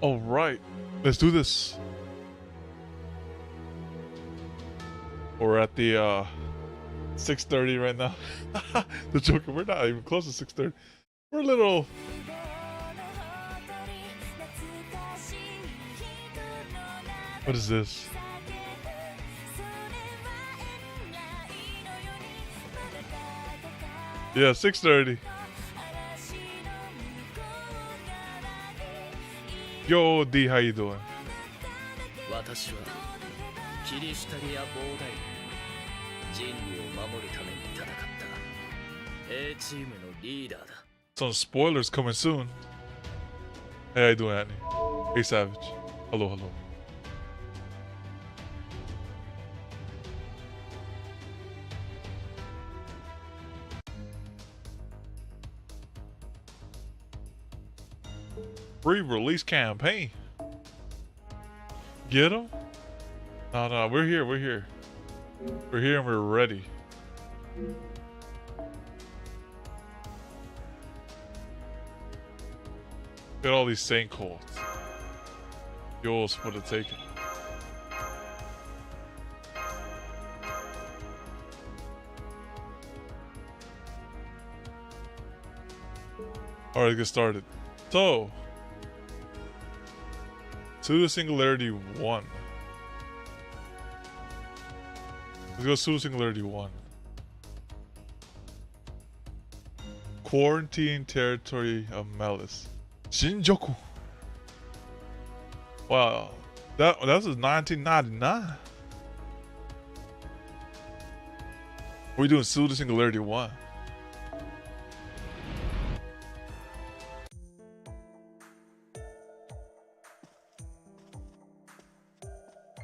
All right, let's do this. We're at the 6:30 right now. The Joker, we're not even close to 6:30. We're a little. What is this? Yeah, 6:30. Yo, D, how you doing? Some spoilers coming soon. Hey, how you doing, Annie? Hey, Savage. Hello, hello. Pre-release campaign. Get him? No, we're here, we're here. We're here and we're ready. Look at all these Saint codes. Yours for the taking. Alright, let's get started. So, Pseudo Singularity 1. Let's go Pseudo Singularity 1. Quarantine Territory of Malice. Shinjuku. Wow. That was 1999. We're doing Pseudo Singularity 1.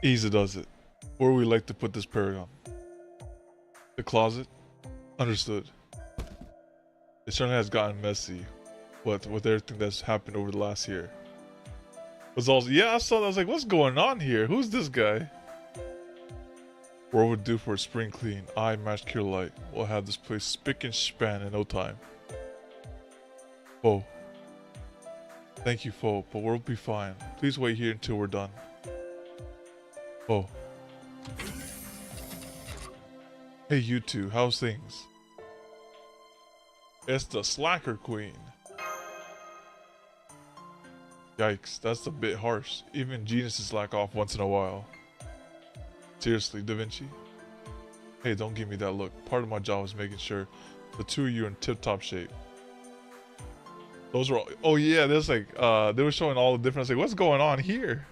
Easy does it. Where would we like to put this paragon? The closet? Understood. It certainly has gotten messy, with everything that's happened over the last year. Was also, yeah, I saw that. I was like, what's going on here? Who's this guy? We're overdue for a spring clean. I, Match Cure Light, will have this place spick and span in no time. Foe. Thank you, Foe, but we'll be fine. Please wait here until we're done. Oh. Hey, you two, how's things? It's the Slacker Queen. Yikes, that's a bit harsh. Even geniuses slack off once in a while. Seriously, Da Vinci? Hey, don't give me that look. Part of my job is making sure the two of you are in tip-top shape. Those were all, oh yeah, there's like, they were showing all the different, I was like, what's going on here?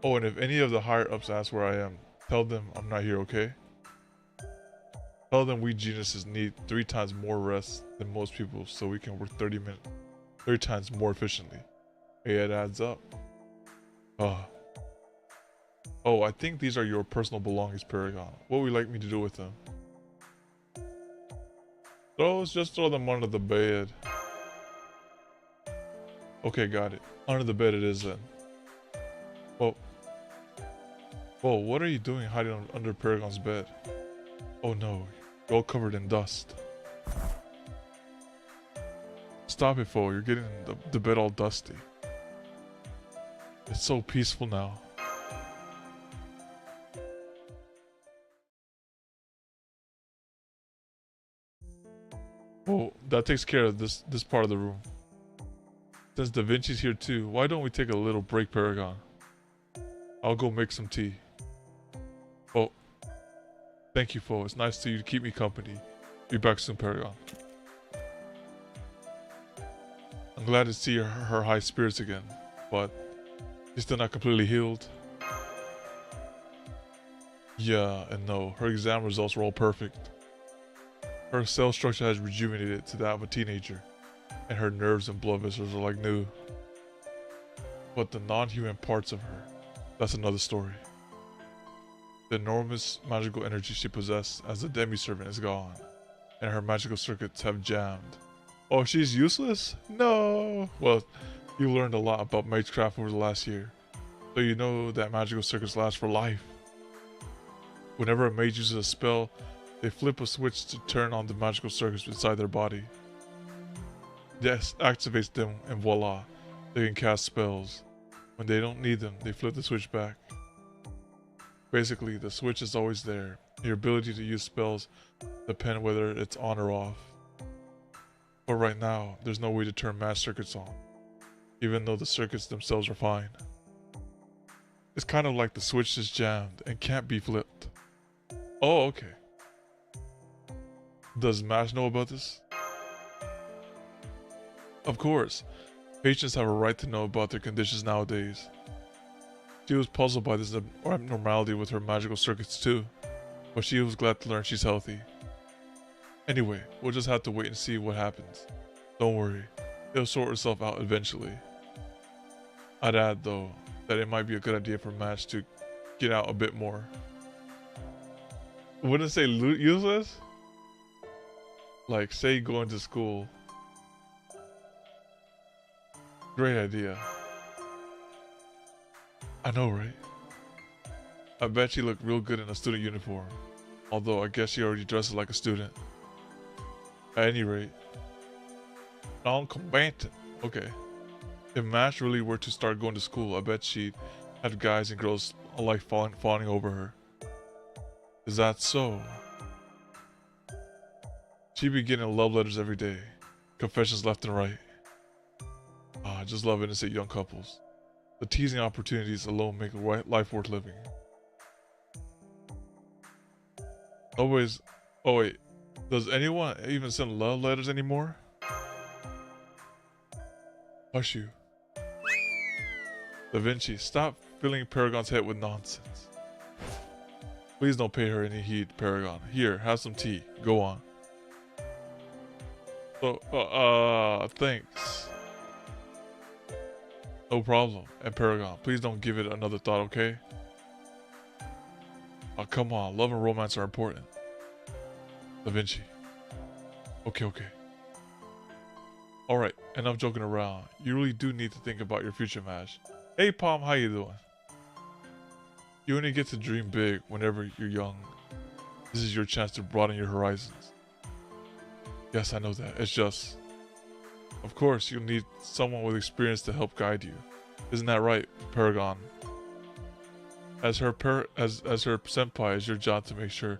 Oh, and if any of the higher-ups ask where I am, tell them I'm not here, okay? Tell them we geniuses need 3 times more rest than most people so we can work 30 times more efficiently. Hey, it adds up. Oh, I think these are your personal belongings, Paragon. What would you like me to do with them? Just throw them under the bed. Okay, got it. Under the bed it is then. Whoa, what are you doing hiding under Paragon's bed? Oh no, you're all covered in dust. Stop it, Foe, you're getting the bed all dusty. It's so peaceful now. Oh, that takes care of this part of the room. Since Da Vinci's here too, why don't we take a little break, Paragon? I'll go make some tea. Oh, thank you, Foe. It's nice to you to keep me company. Be back soon, Paragon. I'm glad to see her high spirits again, but she's still not completely healed. Yeah, and no, her exam results were all perfect. Her cell structure has rejuvenated to that of a teenager, and her nerves and blood vessels are like new. But the non-human parts of her, that's another story. The enormous magical energy she possessed as a demi-servant is gone, and her magical circuits have jammed. Oh, she's useless? No! Well, you learned a lot about magecraft over the last year, so you know that magical circuits last for life. Whenever a mage uses a spell, they flip a switch to turn on the magical circuits inside their body. This activates them, and voila, They can cast spells. When they don't need them, they flip the switch back. Basically, the switch is always there. Your ability to use spells depends whether it's on or off. But right now, there's no way to turn match circuits on, even though the circuits themselves are fine. It's kind of like the switch is jammed and can't be flipped. Oh, okay. Does Mash know about this? Of course. Patients have a right to know about their conditions nowadays. She was puzzled by this abnormality with her magical circuits too, but she was glad to learn she's healthy. Anyway, we'll just have to wait and see what happens. Don't worry, it'll sort itself out eventually. I'd add though, that it might be a good idea for Match to get out a bit more. Wouldn't say useless? Like, say going to school. Great idea. I know, right? I bet she looked real good in a student uniform. Although I guess she already dresses like a student. At any rate. Non-combatant. Okay. If Mash really were to start going to school, I bet she'd have guys and girls alike fawning over her. Is that so? She'd be getting love letters every day. Confessions left and right. I just love innocent young couples. The teasing opportunities alone make life worth living. Always. Oh wait. Does anyone even send love letters anymore? Hush you. Da Vinci, stop filling Paragon's head with nonsense. Please don't pay her any heed, Paragon. Here, have some tea. Go on. So, thanks. No problem. And Paragon, please don't give it another thought, okay? Oh, come on. Love and romance are important. Da Vinci. Okay. Alright, enough joking around. You really do need to think about your future, Mash. Hey, Palm, how you doing? You only get to dream big whenever you're young. This is your chance to broaden your horizons. Yes, I know that. It's just... Of course, you'll need someone with experience to help guide you. Isn't that right, Paragon? As her senpai, it's your job to make sure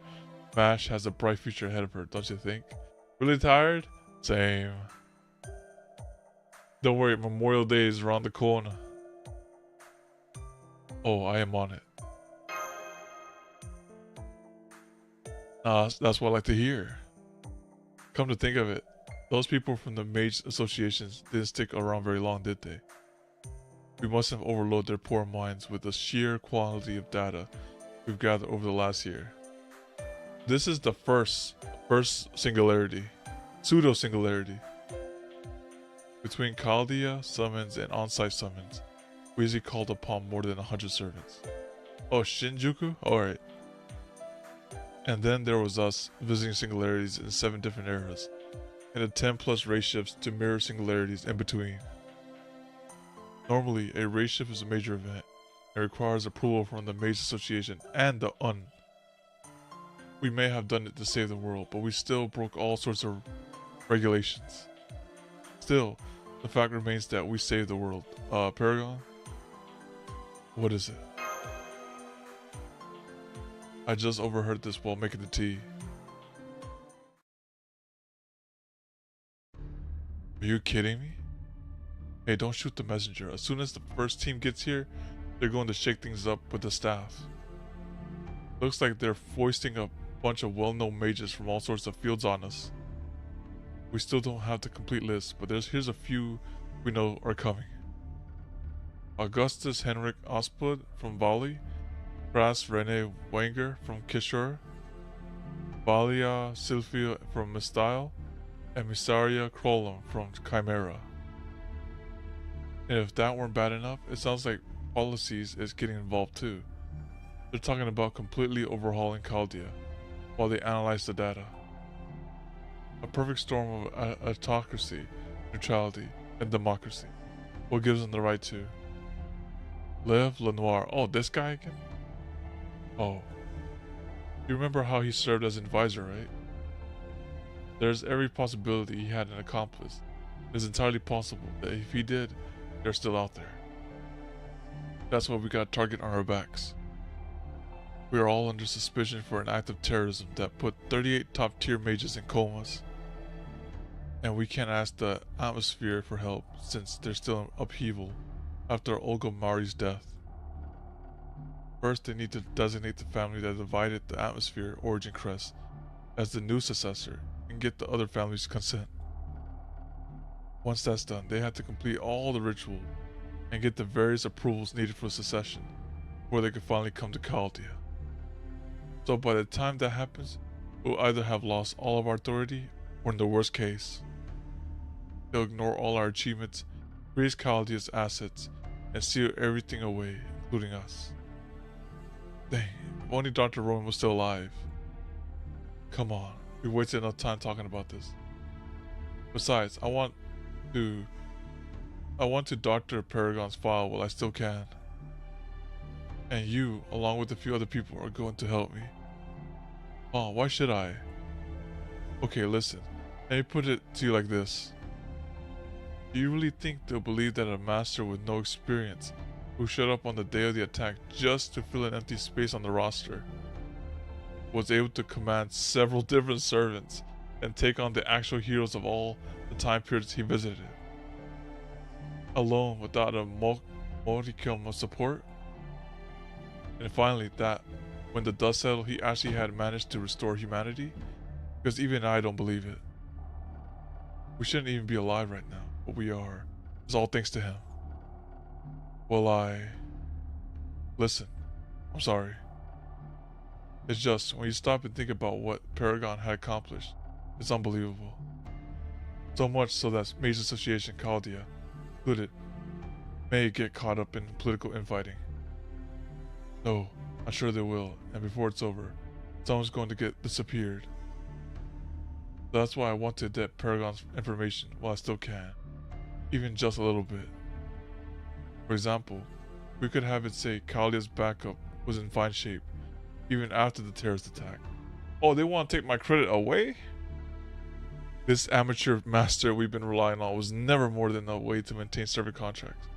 Mash has a bright future ahead of her, don't you think? Really tired? Same. Don't worry, Memorial Day is around the corner. Oh, I am on it. That's what I like to hear. Come to think of it, those people from the mage associations didn't stick around very long, did they? We must have overloaded their poor minds with the sheer quantity of data we've gathered over the last year. This is the first singularity, pseudo singularity. Between Chaldea summons and on-site summons, we easily called upon more than 100 servants. Oh, Shinjuku? Alright. And then there was us, visiting singularities in 7 different eras, and the 10 plus race shifts to mirror singularities in between. Normally, a race shift is a major event, and requires approval from the Mage Association and the UN. We may have done it to save the world, but we still broke all sorts of regulations. Still, the fact remains that we saved the world. Paragon? What is it? I just overheard this while making the tea. Are you kidding me? Hey, don't shoot the messenger. As soon as the first team gets here, they're going to shake things up with the staff. Looks like they're foisting a bunch of well-known mages from all sorts of fields on us. We still don't have the complete list, but here's a few we know are coming. Augustus Henrik Ospud from Vali, Kras Rene Wenger from Kishore, Valia Silvia from Mistyle, and Misaria Krollum from Chimera. And if that weren't bad enough, it sounds like Policies is getting involved too. They're talking about completely overhauling Chaldea while they analyze the data. A perfect storm of autocracy, neutrality, and democracy. What gives them the right to? Lev Lenoir. Oh, this guy again? Oh. You remember how he served as an advisor, right? There's every possibility he had an accomplice. It's entirely possible that if he did, they're still out there. That's why we got a target on our backs. We are all under suspicion for an act of terrorism that put 38 top-tier mages in comas. And we can't ask the atmosphere for help since they're still in upheaval after Olga Mari's death. First, they need to designate the family that divided the atmosphere origin crest as the new successor and get the other family's consent. Once that's done, they have to complete all the ritual and get the various approvals needed for succession before they can finally come to Chaldea. So by the time that happens, we'll either have lost all of our authority, or in the worst case, they'll ignore all our achievements, freeze Chaldea's assets, and seal everything away, including us. Dang, if only Dr. Roman was still alive. Come on, we wasted enough time talking about this. Besides, I want to doctor Paragon's file while I still can. And you, along with a few other people, are going to help me. Oh, why should I? Okay, listen. Let me put it to you like this. Do you really think they'll believe that a master with no experience, who showed up on the day of the attack just to fill an empty space on the roster, was able to command several different servants and take on the actual heroes of all the time periods he visited? Alone, without a modicum of support? And finally, that when the dust settled, he actually had managed to restore humanity? Because even I don't believe it. We shouldn't even be alive right now, but we are. It's all thanks to him. Well, listen, I'm sorry. It's just, when you stop and think about what Paragon had accomplished, it's unbelievable. So much so that Mage Association Chaldea included may get caught up in political infighting. No, I'm sure they will, and before it's over, someone's going to get disappeared. So that's why I want to adapt Paragon's information while I still can, even just a little bit. For example, we could have it say Chaldea's backup was in fine shape, even after the terrorist attack. Oh, they want to take my credit away? This amateur master we've been relying on was never more than a way to maintain servant contracts.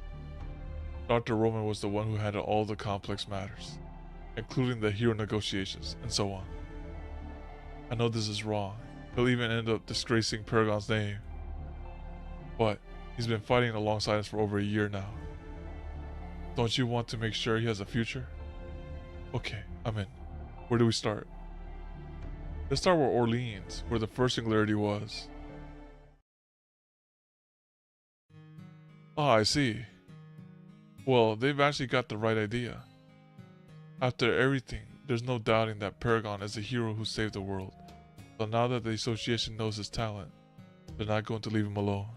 Dr. Roman was the one who handled all the complex matters, including the hero negotiations, and so on. I know this is wrong. He'll even end up disgracing Paragon's name. But he's been fighting alongside us for over a year now. Don't you want to make sure he has a future? Okay, I'm in. Where do we start? Let's start with Orleans, where the first singularity was. Ah, I see. Well, they've actually got the right idea. After everything, there's no doubting that Paragon is a hero who saved the world. So now that the association knows his talent, they're not going to leave him alone.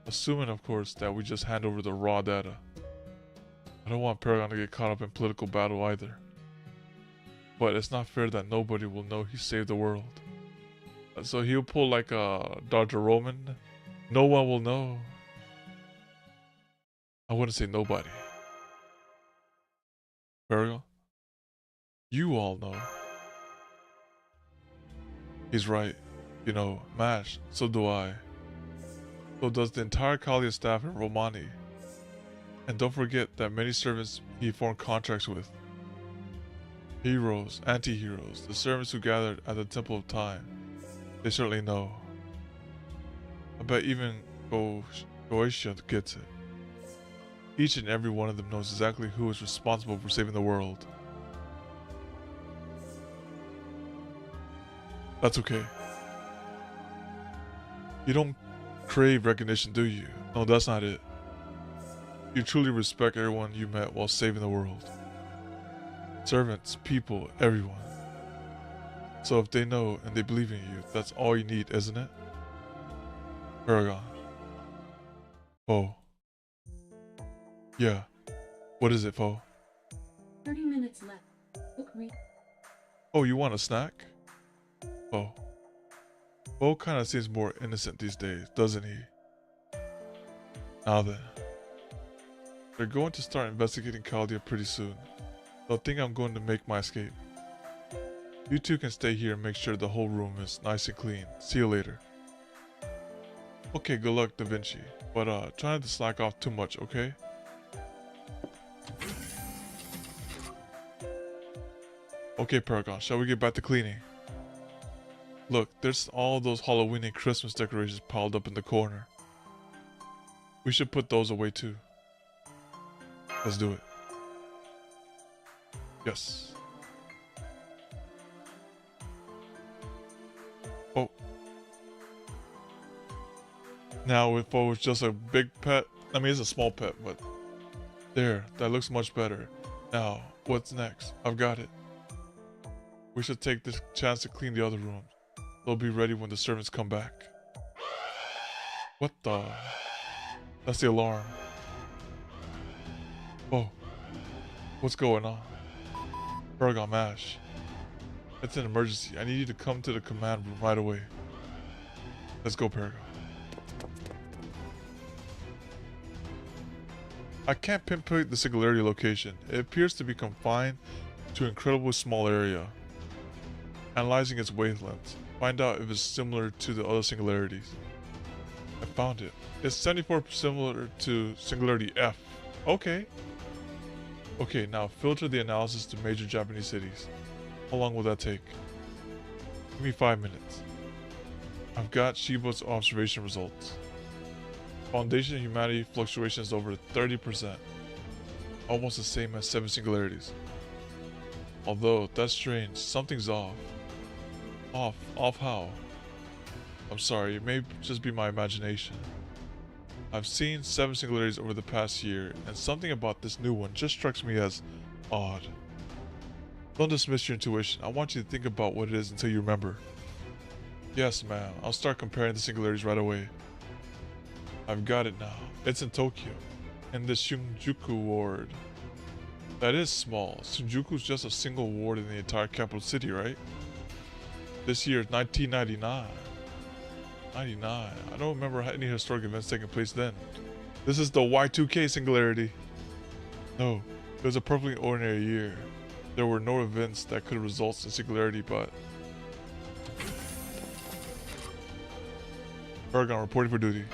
Assuming, of course, that we just hand over the raw data. I don't want Paragon to get caught up in political battle either. But it's not fair that nobody will know he saved the world. So he'll pull like a Dr. Roman. No one will know. I wouldn't say nobody. Paragon? You all know. He's right. You know, MASH, so do I. So does the entire Chaldea staff in Romani. And don't forget that many servants he formed contracts with. Heroes, anti-heroes, the servants who gathered at the Temple of Time. They certainly know. I bet even Goetia gets it. Each and every one of them knows exactly who is responsible for saving the world. That's okay. You don't crave recognition, do you? No, that's not it. You truly respect everyone you met while saving the world. Servants, people, everyone. So if they know and they believe in you, that's all you need, isn't it? Paragon. Oh. Yeah. What is it, Poe? 30 minutes left. Book read. Oh, you want a snack? Oh. Poe kind of seems more innocent these days, doesn't he? Now then. They're going to start investigating Chaldea pretty soon. They'll think I'm going to make my escape. You two can stay here and make sure the whole room is nice and clean. See you later. Okay, good luck, Da Vinci. But try not to slack off too much, okay? Okay, Paragon, shall we get back to cleaning? Look, there's all those Halloween and Christmas decorations piled up in the corner. We should put those away too. Let's do it. Yes. Oh. Now, if it was just a big pet, I mean, it's a small pet, but there, that looks much better. Now, what's next? I've got it. We should take this chance to clean the other rooms. They'll be ready when the servants come back. What the? That's the alarm. Oh, what's going on? Paragon Mash. It's an emergency. I need you to come to the command room right away. Let's go, Paragon. I can't pinpoint the singularity location. It appears to be confined to an incredibly small area. Analyzing its wavelengths, find out if it's similar to the other singularities. I found it. It's 74% similar to Singularity F. Okay. Okay, now filter the analysis to major Japanese cities. How long will that take? Give me 5 minutes. I've got Shiba's observation results. Foundation of humanity fluctuations over 30%. Almost the same as 7 singularities. Although, that's strange. Something's off. Off how? I'm sorry, it may just be my imagination. I've seen 7 singularities over the past year, and something about this new one just strikes me as odd. Don't dismiss your intuition. I want you to think about what it is until you remember. Yes, ma'am. I'll start comparing the singularities right away. I've got it now. It's in Tokyo, in the Shinjuku ward. That is small. Shinjuku's just a single ward in the entire capital city, right? This year is 1999. 99. I don't remember any historic events taking place then. This is the Y2K singularity. No, it was a perfectly ordinary year. There were no events that could result in singularity, but... Paragon reporting for duty.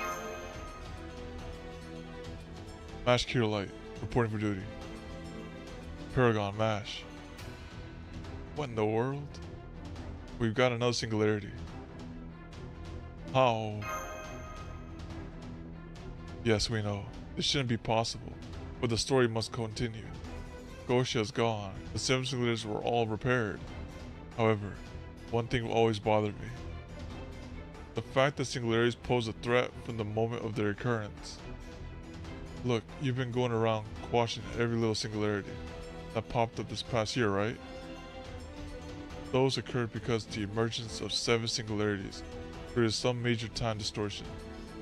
Mash Light reporting for duty. Paragon Mash. What in the world? We've got another singularity. How? Yes, we know. This shouldn't be possible, but the story must continue. Gosha is gone. The 7 singularities were all repaired. However, one thing will always bother me. The fact that singularities pose a threat from the moment of their occurrence. Look, you've been going around quashing every little singularity that popped up this past year, right? Those occurred because the emergence of 7 singularities created some major time distortion,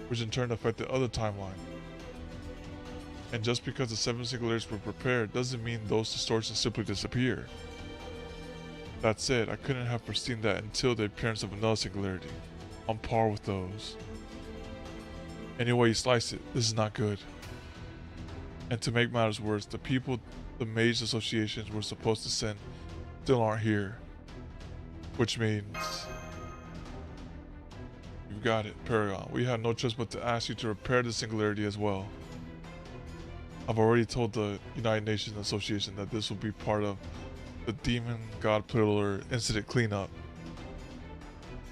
which in turn affected other timelines. And just because the 7 singularities were prepared doesn't mean those distortions simply disappear. That said, I couldn't have foreseen that until the appearance of another singularity, on par with those. Any way you slice it, this is not good. And to make matters worse, the people the mage associations were supposed to send still aren't here. Which means... You've got it, Paragon. We have no choice but to ask you to repair the singularity as well. I've already told the United Nations Association that this will be part of the Demon God Pillar incident cleanup.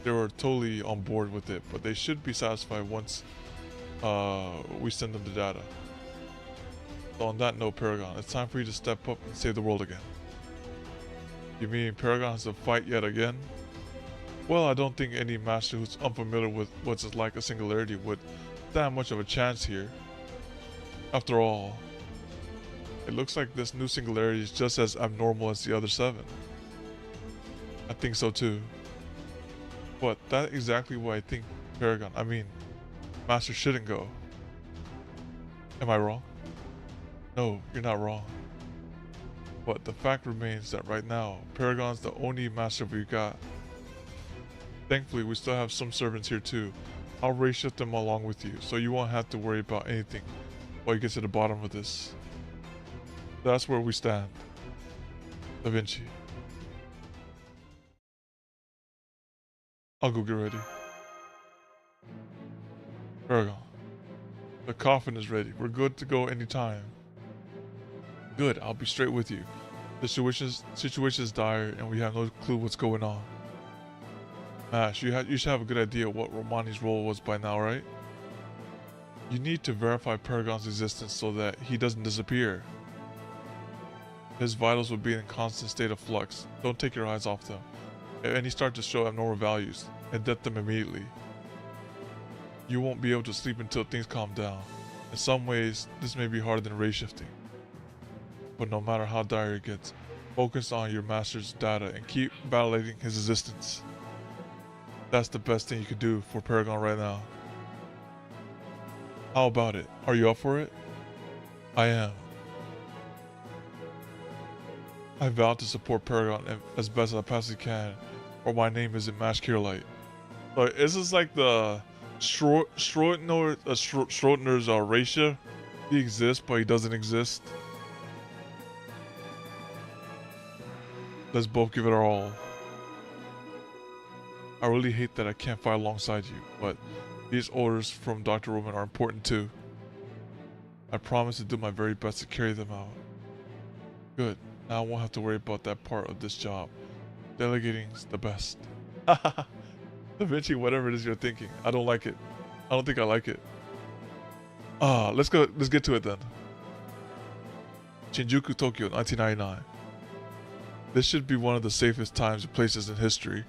They were totally on board with it, but they should be satisfied once we send them the data. So on that note, Paragon, it's time for you to step up and save the world again. You mean Paragon has to fight yet again? Well, I don't think any master who's unfamiliar with what's like a singularity would stand much of a chance here. After all, it looks like this new singularity is just as abnormal as the other 7. I think so too. But that's exactly why I think Paragon, Master shouldn't go. Am I wrong? No, you're not wrong. But the fact remains that right now, Paragon's the only master we've got. Thankfully, we still have some servants here too. I'll race shift them along with you, so you won't have to worry about anything while you get to the bottom of this. That's where we stand. Da Vinci. I'll go get ready. Paragon. The coffin is ready. We're good to go anytime. Good, I'll be straight with you. The situation is dire and we have no clue what's going on. Ash, you should have a good idea what Romani's role was by now, right? You need to verify Paragon's existence so that he doesn't disappear. His vitals will be in a constant state of flux. Don't take your eyes off them. If any start to show abnormal values, eject them immediately. You won't be able to sleep until things calm down. In some ways, this may be harder than ray shifting. But no matter how dire it gets, focus on your master's data and keep validating his existence. That's the best thing you could do for Paragon right now. How about it? Are you up for it? I am. I vow to support Paragon as best as I possibly can, or my name isn't Mash Kirlight. So is this like the Schrodinger's ratio? He exists, but he doesn't exist. Let's both give it our all. I really hate that I can't fight alongside you, but these orders from Dr. Roman are important too. I promise to do my very best to carry them out. Good. Now I won't have to worry about that part of this job. Delegating's the best. Da Vinci, whatever it is you're thinking. I don't like it. I don't think I like it. Let's get to it then. Shinjuku, Tokyo, 1999. This should be one of the safest times and places in history.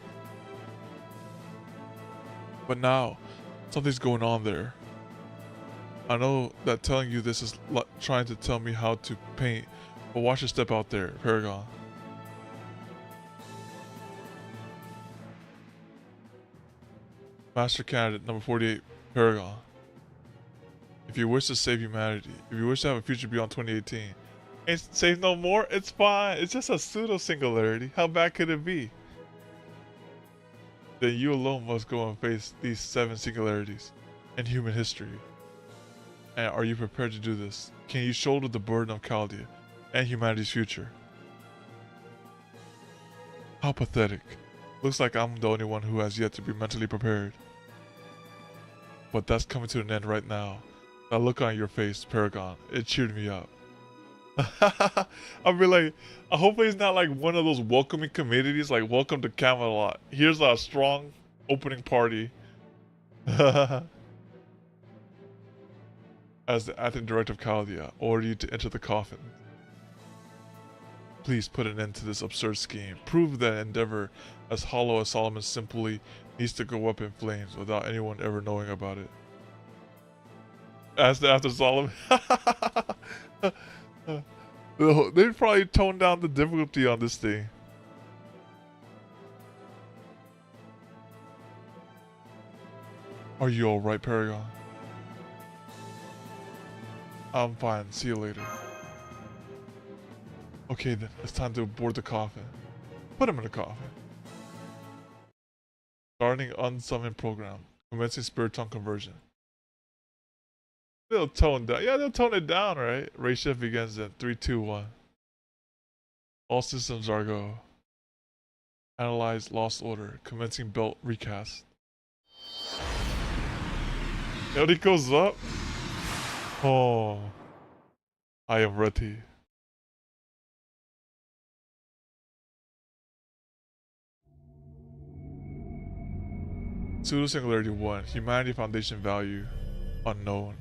But now, something's going on there. I know that telling you this is trying to tell me how to paint, but watch your step out there, Paragon. Master Candidate number 48, Paragon. If you wish to save humanity, if you wish to have a future beyond 2018, ain't save no more, it's fine. It's just a pseudo singularity. How bad could it be? Then you alone must go and face these 7 singularities in human history. And are you prepared to do this? Can you shoulder the burden of Chaldea and humanity's future? How pathetic. Looks like I'm the only one who has yet to be mentally prepared. But that's coming to an end right now. That look on your face, Paragon, it cheered me up. I'll be like, hopefully it's not like one of those welcoming communities, like welcome to Camelot. Here's a strong opening party. As the acting director of Chaldea, order you to enter the coffin. Please put an end to this absurd scheme. Prove that endeavor, as hollow as Solomon, simply needs to go up in flames without anyone ever knowing about it. As the after Solomon. They probably toned down the difficulty on this thing. Are you alright, Paragon? I'm fine. See you later. Okay then, it's time to board the coffin. Put him in the coffin. Starting unsummoned program. Commencing spirit tongue conversion. They'll tone down. Yeah, they'll tone it down, right? Ray shift begins in 3, 2, 1. All systems are go. Analyze lost order. Commencing belt recast. And it goes up. Oh, I am ready. Pseudo Singularity 1. Humanity Foundation value unknown.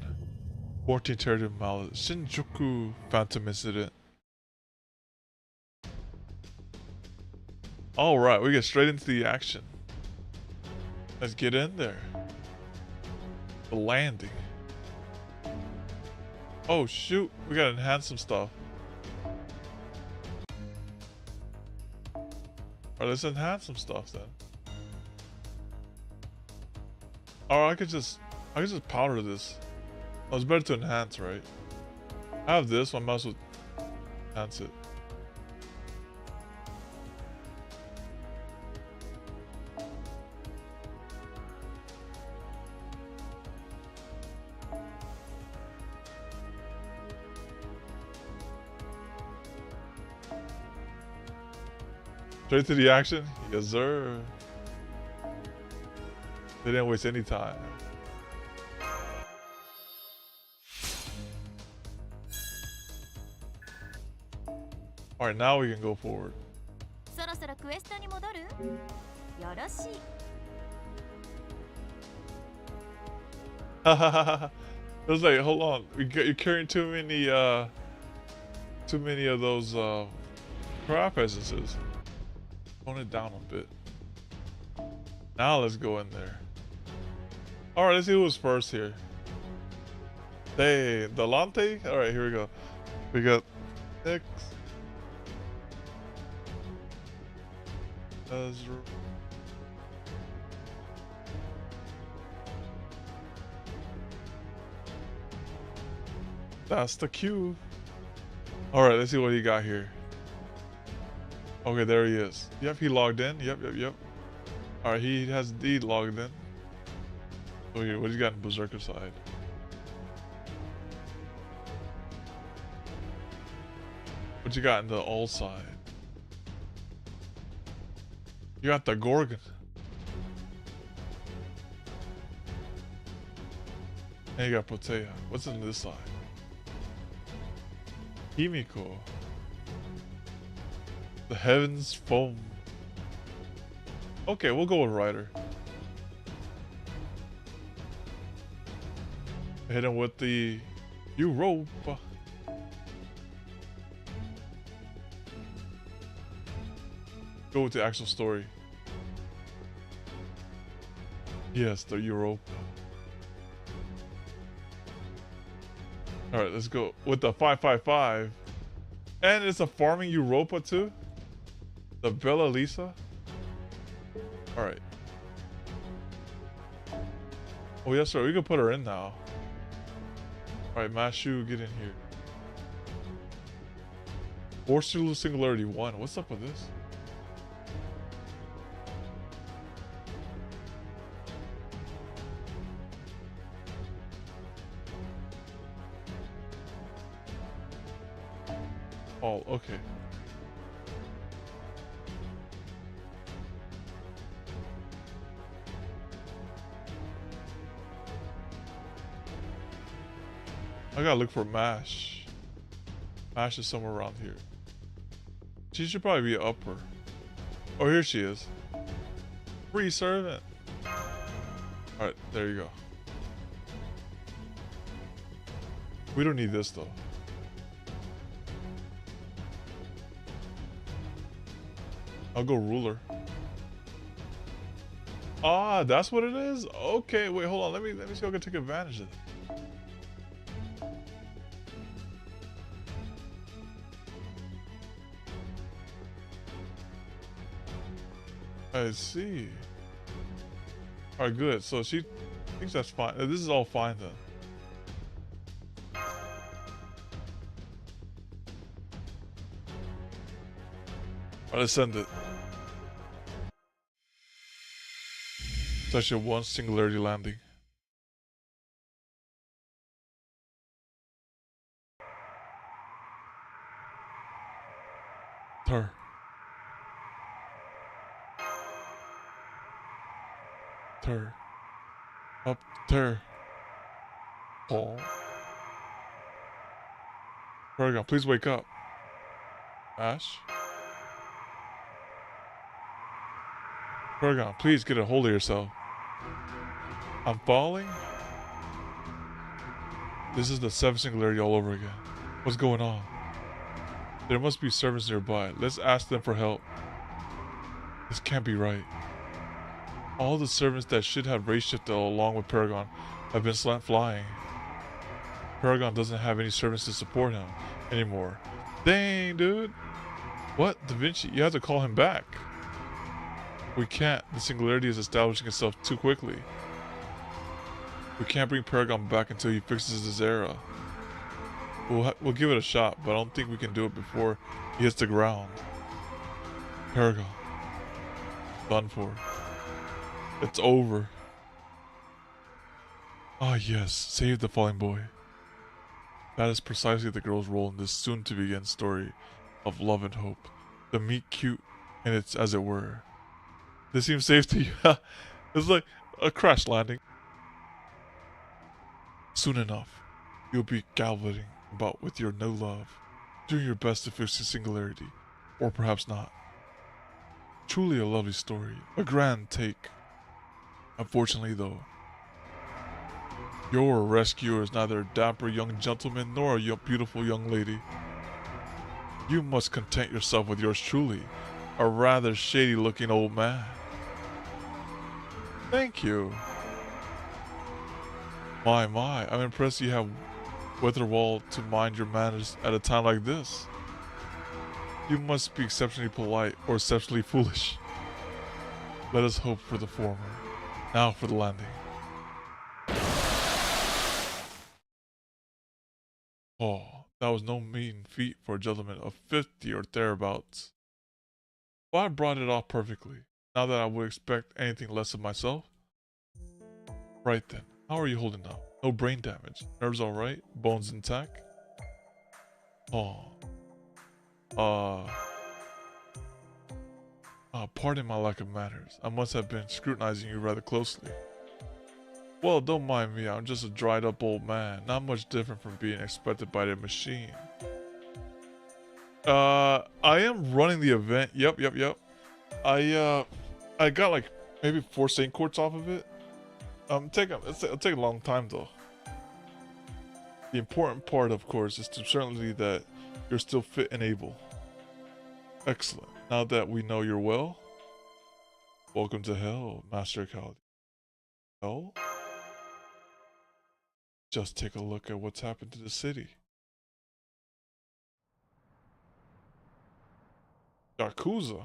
14 Territory Malice. Shinjuku Phantom Incident. Alright, we get straight into the action. Let's get in there. The landing. Oh shoot, we gotta enhance some stuff. Alright, let's enhance some stuff then. Or I could just powder this. Oh, it's better to enhance, right? I have this, I might as well enhance it. Straight to the action? Yes, sir. They didn't waste any time. Alright, now we can go forward. そろそろクエストに戻る？よろしい。It was like, hold on, you're carrying too many of those crop essences. Tone it down a bit. Now let's go in there. Alright, let's see who was first here. Hey, Delante? Alright, here we go. We got X. Ezra. That's the cue. Alright, let's see what he got here. Okay, there he is. Yep, he logged in. Yep. Alright, he has indeed logged in. Oh, here, what do you got in Berserker side? What you got in the all side? You got the Gorgon. And you got Protea. What's in this side? Himiko. The Heavens Foam. Okay, we'll go with Ryder. Hit him with the Europa. Go with the actual story. Yes, the Europa. Alright, let's go with the 555. And it's a farming Europa too? The Bella Lisa? Alright. Oh yes sir, we can put her in now. Alright, Mashu, get in here. Pseudo Singularity 1. What's up with this? Oh, okay. I gotta look for Mash. Mash is somewhere around here. She should probably be upper. Oh, here she is. Free servant. Alright, there you go. We don't need this though. I'll go ruler. Ah, that's what it is? Okay, wait, hold on. Let me see if I can take advantage of it. I see. Alright, good. So she thinks that's fine. This is all fine then. Alright, let's send it. It's actually one singularity landing. Tur. Tur. Up there. Oh. Paragon, please wake up. Ash? Paragon, please get a hold of yourself. I'm falling? This is the 7th singularity all over again. What's going on? There must be servants nearby. Let's ask them for help. This can't be right. All the servants that should have race shifted along with Paragon have been slant flying. Paragon doesn't have any servants to support him anymore. Dang, dude. What? Da Vinci, you have to call him back. We can't. The singularity is establishing itself too quickly. We can't bring Paragon back until he fixes his error. We'll give it a shot, but I don't think we can do it before he hits the ground. Paragon. Done for. It's over. Ah yes, save the falling boy. That is precisely the girl's role in this soon-to-begin story of love and hope. The meet cute, and it's as it were. This seems safe to you. It's like a crash landing. Soon enough, you'll be gallivanting about with your no love. doing your best to fix the singularity, or perhaps not. Truly a lovely story, a grand take. Unfortunately, though, your rescuer is neither a dapper young gentleman nor a beautiful young lady. You must content yourself with yours truly, a rather shady-looking old man. Thank you. My, I'm impressed you have wherewithal to mind your manners at a time like this. You must be exceptionally polite or exceptionally foolish. Let us hope for the former. Now for the landing. Oh, that was no mean feat for a gentleman of 50 or thereabouts. Well, I brought it off perfectly. Now that I would expect anything less of myself. Right then, how are you holding up? No brain damage. Nerves alright? Bones intact? Oh. Pardon my lack of manners. I must have been scrutinizing you rather closely. Well, don't mind me. I'm just a dried up old man. Not much different from being expected by the machine. I am running the event. Yep. I got like maybe 4 Saint quartz off of it. It'll take a long time though. The important part, of course, is to certainly that you're still fit and able. Excellent. Now that we know you're well, welcome to hell, Master Caldi. Hell? Just take a look at what's happened to the city. Yakuza.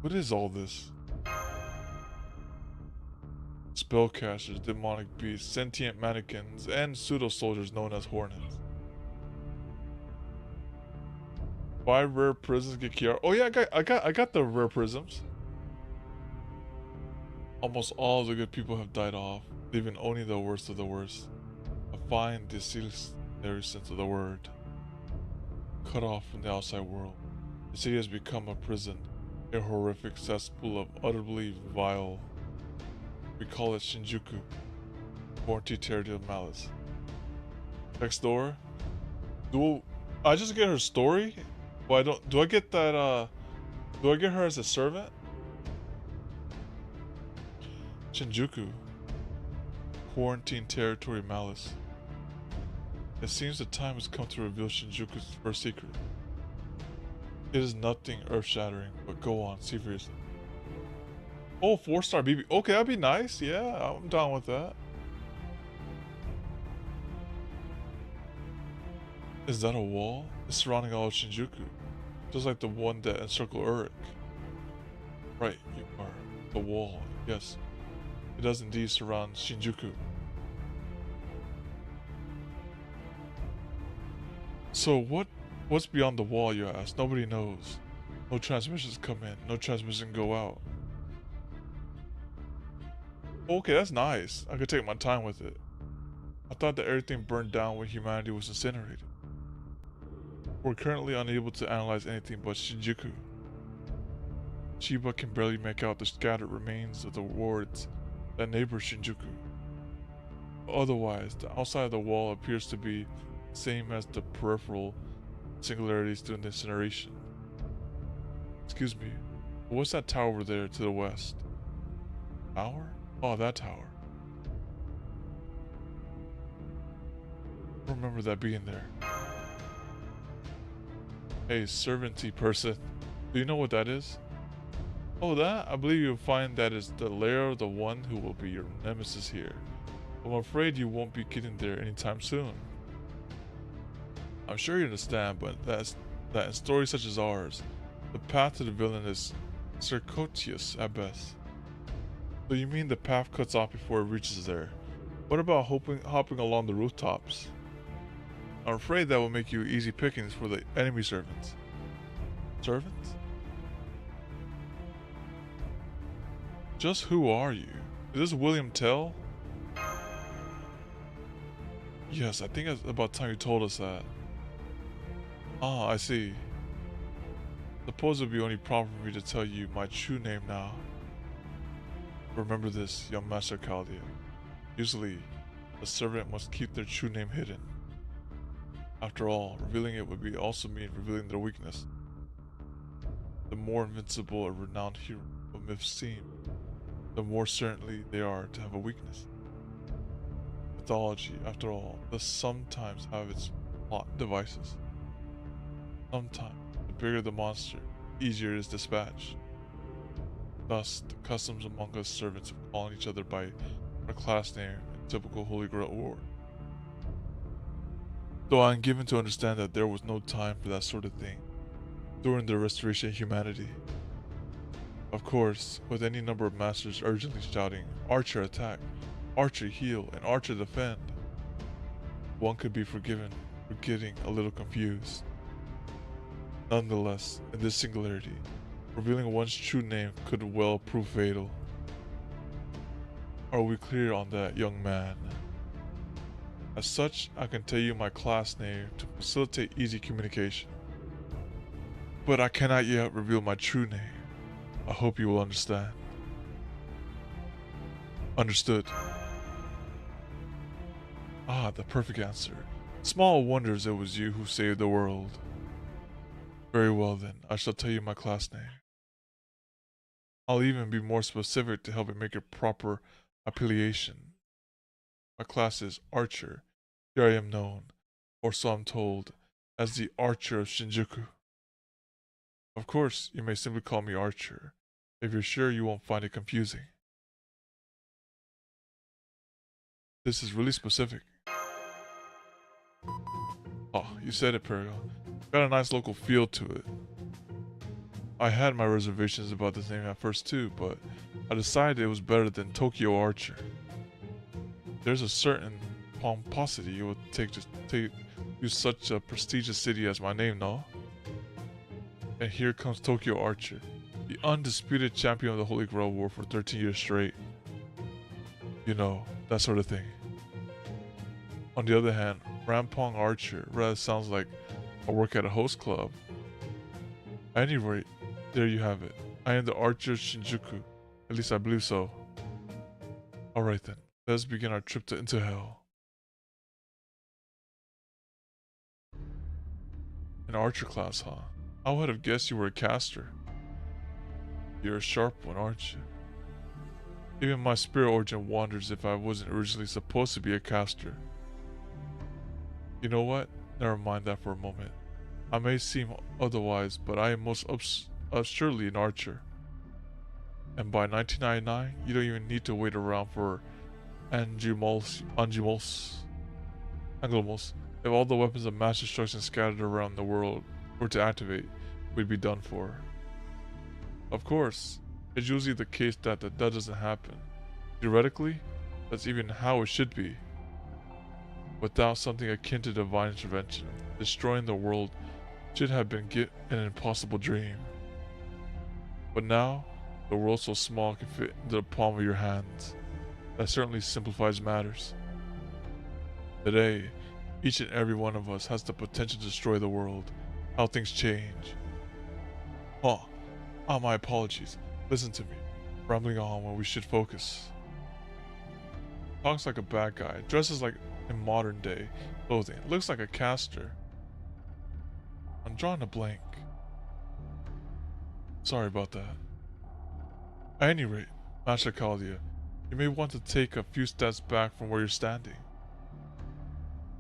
What is all this? Spellcasters, demonic beasts, sentient mannequins, and pseudo-soldiers known as Hornets. 5 rare prisms get Kiara. Oh yeah, I got the rare prisms. Almost all the good people have died off, leaving only the worst of the worst. A fine, distillery sense of the word. Cut off from the outside world, the city has become a prison, a horrific cesspool of utterly vile. We call it Shinjuku, quarantine territory of malice. Next door. Do I just get her story? Well, I don't. Do I get that? Do I get her as a servant? Shinjuku, quarantine territory malice. It seems the time has come to reveal Shinjuku's first secret. It is nothing earth-shattering, but go on, see for yourself. Oh, 4-star BB. Okay, that'd be nice. Yeah, I'm down with that. Is that a wall? It's surrounding all of Shinjuku, just like the one that encircled Uruk. Right, you are. The wall, yes. It does indeed surround Shinjuku. So what's beyond the wall, you ask? Nobody knows. No transmissions come in, no transmission go out. Okay, that's nice. I could take my time with it. I thought that everything burned down when humanity was incinerated. We're currently unable to analyze anything but Shinjuku. Chiba can barely make out the scattered remains of the wards that neighbor Shinjuku. Otherwise, the outside of the wall appears to be the same as the peripheral singularities during the incineration. Excuse me, what's that tower over there to the west? Tower? Oh, that tower. I remember that being there. Hey, servanty person, do you know what that is? Oh, that? I believe you'll find that is the lair of the one who will be your nemesis here. I'm afraid you won't be getting there anytime soon. I'm sure you understand, but that in stories such as ours, the path to the villain is circuitous at best. So you mean the path cuts off before it reaches there? What about hopping along the rooftops? I'm afraid that will make you easy pickings for the enemy servants. Servants? Just who are you? Is this William Tell? Yes, I think it's about time you told us that. Ah, I see. Suppose it would be only proper for me to tell you my true name now. Remember this, young Master Caldia. Usually, a servant must keep their true name hidden. After all, revealing it would also mean revealing their weakness. The more invincible a renowned hero of myth seem, the more certainly they are to have a weakness. Mythology, after all, does sometimes have its plot devices. Sometimes, the bigger the monster, the easier it is dispatched. Thus, the customs among us servants of calling each other by our class name in typical Holy Grail war. Though I am given to understand that there was no time for that sort of thing during the restoration of humanity. Of course, with any number of masters urgently shouting, "Archer attack, Archer heal, and Archer defend," one could be forgiven for getting a little confused. Nonetheless, in this singularity, revealing one's true name could well prove fatal. Are we clear on that, young man? As such, I can tell you my class name to facilitate easy communication. But I cannot yet reveal my true name. I hope you will understand. Understood. Ah, the perfect answer. Small wonders it was you who saved the world. Very well then, I shall tell you my class name. I'll even be more specific to help it make a proper appellation. My class is Archer. Here I am known, or so I'm told, as the Archer of Shinjuku. Of course, you may simply call me Archer, if you're sure you won't find it confusing. This is really specific. Oh, you said it, Paragon. Got a nice local feel to it. I had my reservations about this name at first too, but I decided it was better than Tokyo Archer. There's a certain pomposity it would take to use such a prestigious city as my name, no? And here comes Tokyo Archer, the undisputed champion of the Holy Grail War for 13 years straight. You know, that sort of thing. On the other hand, Rampong Archer rather sounds like I work at a host club. At any rate, there you have it. I am the Archer of Shinjuku. At least I believe so. Alright then, let's begin our trip into hell. An Archer class, huh? I would have guessed you were a caster. You're a sharp one, aren't you? Even my spirit origin wonders if I wasn't originally supposed to be a caster. You know what? Never mind that for a moment. I may seem otherwise, but I am most assuredly an archer. And by 1999, you don't even need to wait around for Anglomos. If all the weapons of mass destruction scattered around the world were to activate, we'd be done for. Of course, it's usually the case that doesn't happen. Theoretically, that's even how it should be. Without something akin to divine intervention, destroying the world should have been an impossible dream. But now, the world so small can fit into the palm of your hands. That certainly simplifies matters. Today, each and every one of us has the potential to destroy the world. How things change. My apologies. Listen to me. Rambling on when we should focus. Talks like a bad guy. Dresses like in modern day clothing. Looks like a caster. I'm drawing a blank. Sorry about that. At any rate, Master Caldia, you may want to take a few steps back from where you're standing.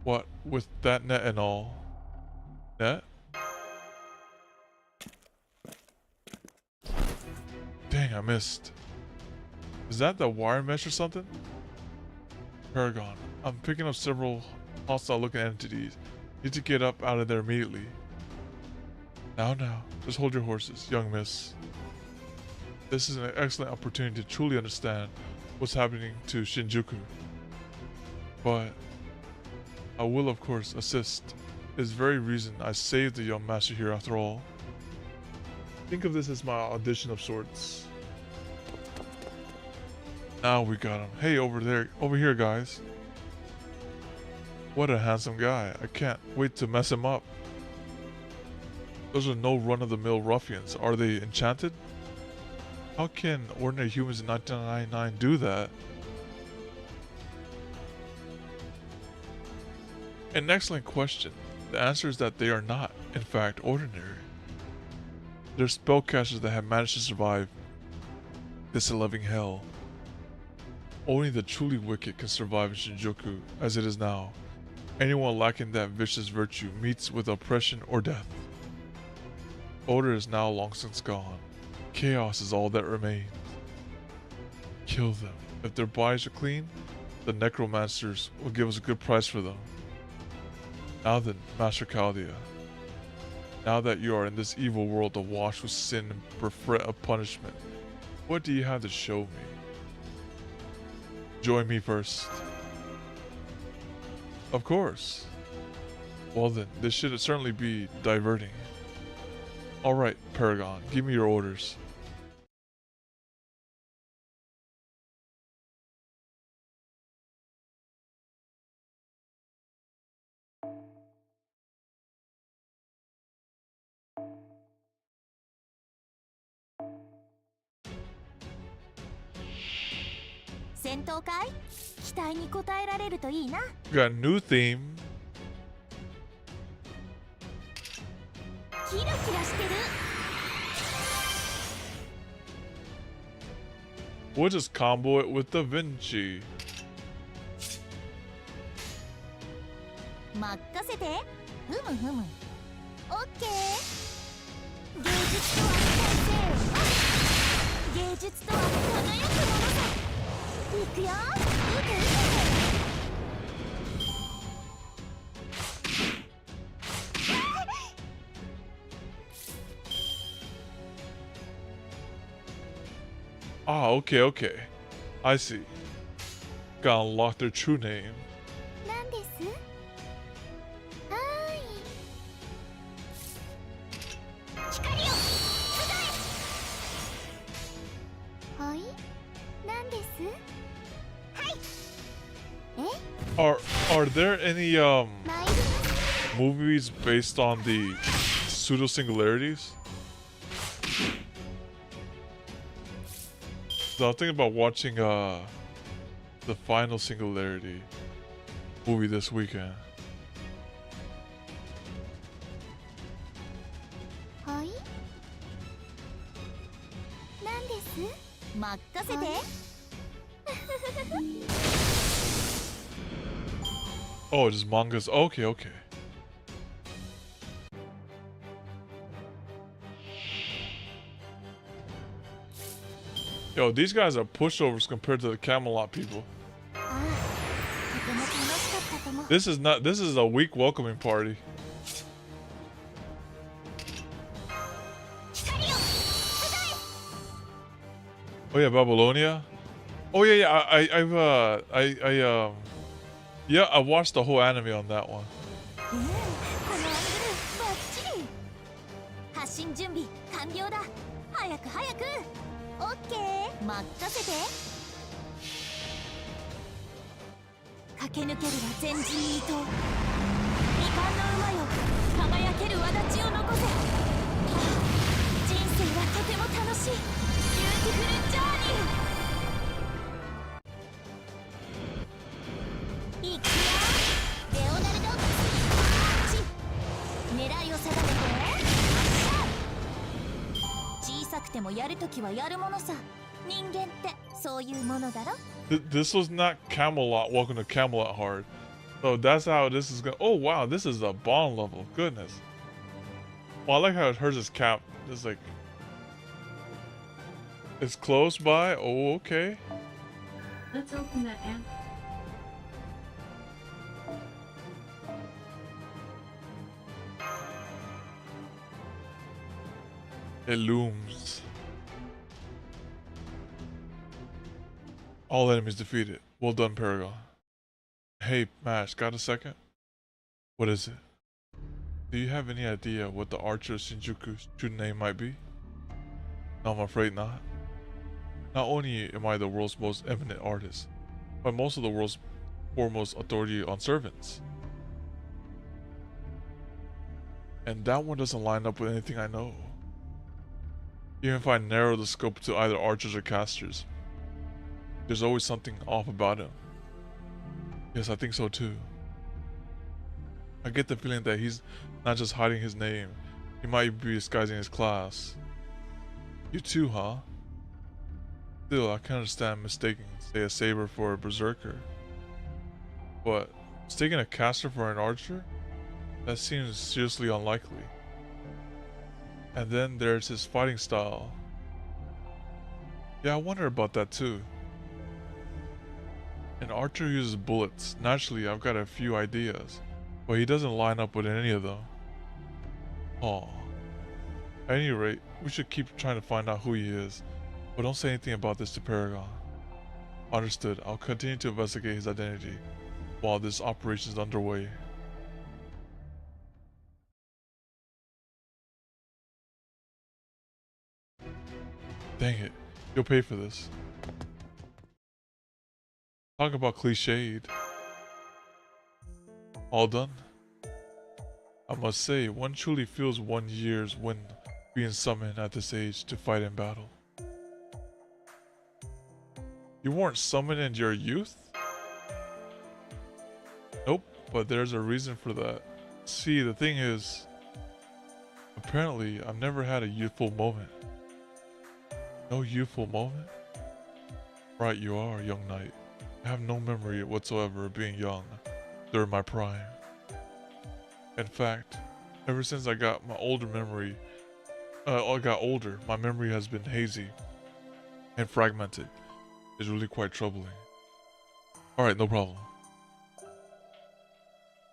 What, with that net and all? Net? Dang, I missed. Is that the wire mesh or something? Paragon, I'm picking up several hostile looking entities. Need to get up out of there immediately. Now, just hold your horses, young miss. This is an excellent opportunity to truly understand what's happening to Shinjuku. But I will of course assist. This very reason I saved the young master here after all. Think of this as my audition of sorts. Now we got him. Hey, over here guys. What a handsome guy. I can't wait to mess him up. Those are no run-of-the-mill ruffians. Are they enchanted? How can ordinary humans in 1999 do that? An excellent question. The answer is that they are not, in fact, ordinary. They're spellcasters that have managed to survive this loving hell. Only the truly wicked can survive in Shinjuku as it is now. Anyone lacking that vicious virtue meets with oppression or death. Order is now long since gone. Chaos is all that remains. Kill them. If their bodies are clean, the necromancers will give us a good price for them. Now then, Master Chaldea, now that you are in this evil world awash with sin and bereft of punishment, what do you have to show me? Join me first. Of course. Well then, this should certainly be diverting. Alright, Paragon, give me your orders. We got a new theme. We'll just combo it with Da Vinci. 任せて。ふむふむ。オッケー。芸術とは先生。芸術とは輝くものさ。いくよ。うてうて。Ah, okay, okay. I see. Gotta unlock their true name. なんです？はーい。光を使え。はい。なんです？はい。え？ Are there any 参ります。 movies based on the pseudo singularities? So I'm thinking about watching the final singularity movie this weekend. はい。なんです？任せて。Oh, just mangas. Okay, okay. Yo, these guys are pushovers compared to the Camelot people. ああ、とても楽しかったとも。 This is a weak welcoming party. 光を使え。 Oh yeah, Babylonia. Oh yeah, yeah. I watched the whole anime on that one. このアングルバッチリ。発進準備完了だ。早く早く。オッケー。任せて。駆け抜けるは前人未到。未完の馬よ、輝ける轍を残せ。はあ、人生はとても楽しい。ビューティフルジャーニー。いくよ。レオナルド。狙いを定めて。小さくてもやるときはやるものさ。人間ってそういうものだろ。 This was not Camelot. Welcome to Camelot Hard. So that's how this is going. Oh wow, this is a Bond level. Goodness. Well, I like how hers is capped. It's like it's close by. Oh, okay. Let's open that amp. It looms. All enemies defeated. Well done, Paragon. Hey, Mash, got a second? What is it? Do you have any idea what the Archer of Shinjuku's true name might be? No, I'm afraid not. Not only am I the world's most eminent artist, but I'm also the world's foremost authority on servants. And that one doesn't line up with anything I know. Even if I narrow the scope to either archers or casters, there's always something off about him. Yes, I think so too. I get the feeling that he's not just hiding his name, he might be disguising his class. You too, huh? Still, I can understand mistaking, say, a saber for a berserker. But mistaking a caster for an archer? That seems seriously unlikely. And then there's his fighting style. Yeah, I wonder about that too. An archer uses bullets. Naturally, I've got a few ideas, but he doesn't line up with any of them. Aw. At any rate, we should keep trying to find out who he is, but don't say anything about this to Paragon. Understood. I'll continue to investigate his identity while this operation is underway. Dang it. You'll pay for this. Talk about cliched. All done? I must say, one truly feels 1 year's when being summoned at this age to fight in battle. You weren't summoned in your youth? Nope, but there's a reason for that. See, the thing is, apparently I've never had a youthful moment. No youthful moment? Right you are, young knight. I have no memory whatsoever of being young during my prime. In fact, ever since I got my older, my memory has been hazy and fragmented. It's really quite troubling. Alright, no problem.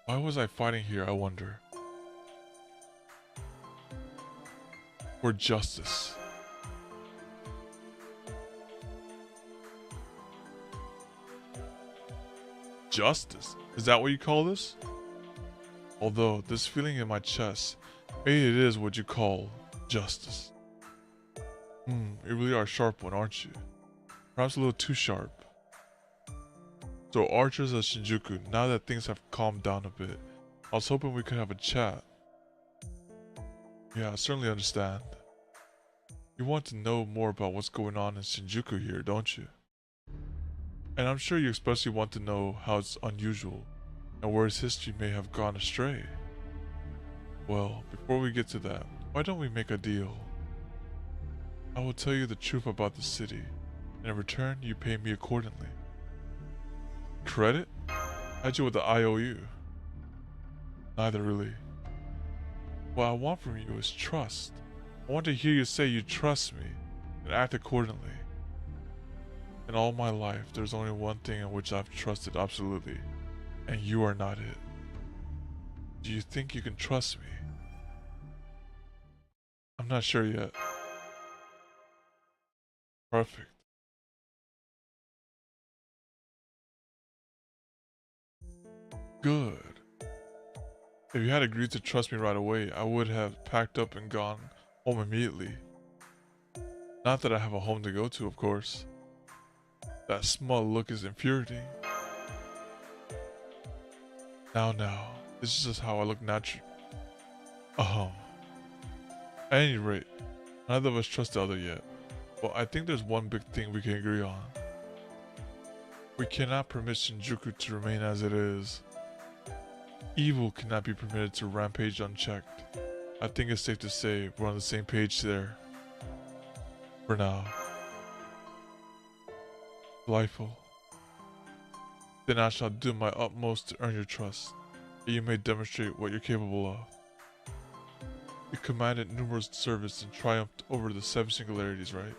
Why was I fighting here, I wonder? For justice. Justice? Is that what you call this? Although, this feeling in my chest, maybe it is what you call justice. You really are a sharp one, aren't you? Perhaps a little too sharp. So archers of Shinjuku, now that things have calmed down a bit, I was hoping we could have a chat. Yeah, I certainly understand. You want to know more about what's going on in Shinjuku here, don't you? And I'm sure you especially want to know how it's unusual and where its history may have gone astray. Well, before we get to that, why don't we make a deal? I will tell you the truth about the city, and in return you pay me accordingly. Credit? How'd you with the IOU? Neither really. What I want from you is trust. I want to hear you say you trust me and act accordingly. In all my life, there's only one thing in which I've trusted absolutely, and you are not it. Do you think you can trust me? I'm not sure yet. Perfect. Good. If you had agreed to trust me right away, I would have packed up and gone home immediately. Not that I have a home to go to, of course. That smug look is infuriating. Now, this is just how I look natural. At any rate, neither of us trust the other yet. But I think there's one big thing we can agree on. We cannot permit Shinjuku to remain as it is. Evil cannot be permitted to rampage unchecked. I think it's safe to say we're on the same page there. For now. Delightful. Then I shall do my utmost to earn your trust, that you may demonstrate what you're capable of. You commanded numerous service and triumphed over the 7 singularities, right?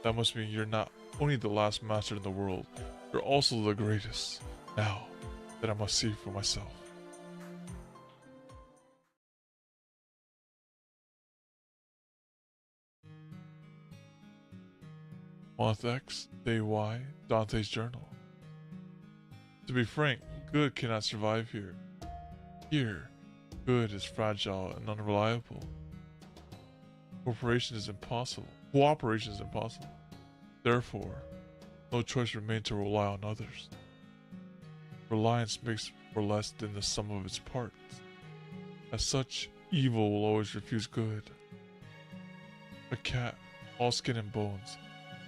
That must mean you're not only the last master in the world, you're also the greatest. Now, that I must see for myself. Month X, Day Y, Dante's Journal. To be frank, good cannot survive here. Here, good is fragile and unreliable. Cooperation is impossible. Therefore, no choice remains to rely on others. Reliance makes for less than the sum of its parts. As such, evil will always refuse good. A cat, all skin and bones,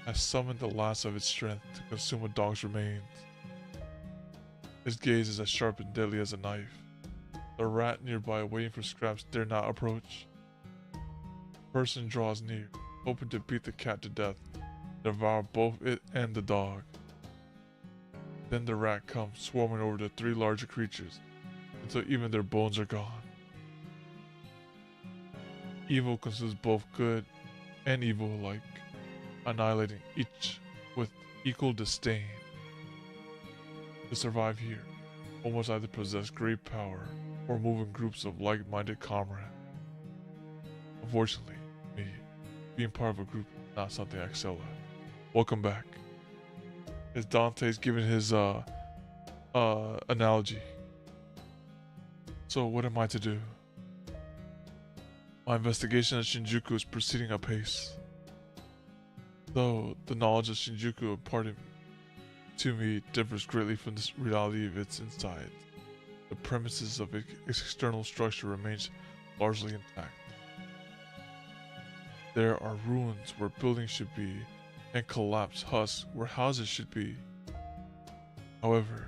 has summoned the last of its strength to consume a dog's remains. Its gaze is as sharp and deadly as a knife. The rat nearby waiting for scraps dare not approach. Person draws near, hoping to beat the cat to death, devour both it and the dog. Then the rat comes swarming over the three larger creatures until even their bones are gone. Evil consumes both good and evil alike, annihilating each with equal disdain. To survive here, one must either possess great power or move in groups of like-minded comrades. Unfortunately, me, being part of a group is not something I excel at. Welcome back. As Dante's giving his analogy. So what am I to do? My investigation of Shinjuku is proceeding apace. Though the knowledge of Shinjuku imparted to me differs greatly from the reality of its inside, the premises of its external structure remains largely intact. There are ruins where buildings should be, and collapsed husks where houses should be. However,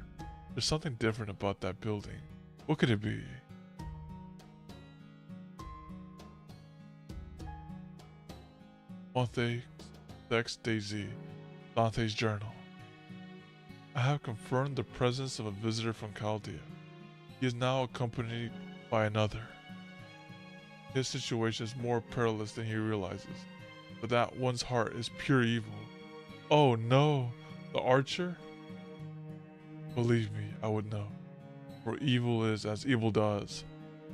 there's something different about that building. What could it be? Month 6 Daisy, Dante's journal. I have confirmed the presence of a visitor from Chaldea. He is now accompanied by another. His situation is more perilous than he realizes, but that one's heart is pure evil. Oh no, the archer? Believe me, I would know, for evil is as evil does.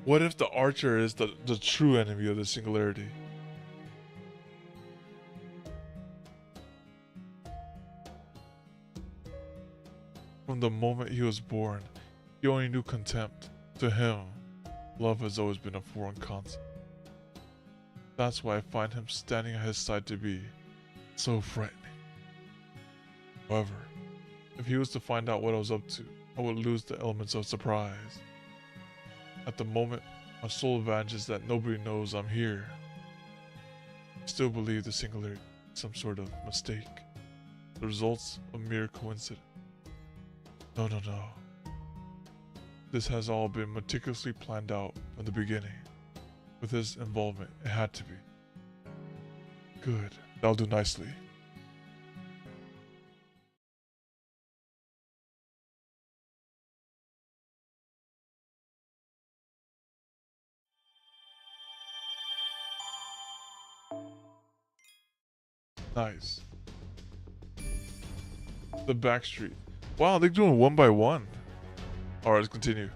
What if the archer is the true enemy of the Singularity? From the moment he was born, he only knew contempt. To him, love has always been a foreign concept. That's why I find him standing at his side to be so frightening. However, if he was to find out what I was up to, I would lose the elements of surprise. At the moment, my sole advantage is that nobody knows I'm here. I still believe the Singularity is some sort of mistake. The results a mere coincidence. No. This has all been meticulously planned out from the beginning. With his involvement, it had to be. Good, that'll do nicely. Nice. The back street. Wow, they're doing one by one. Alright, let's continue.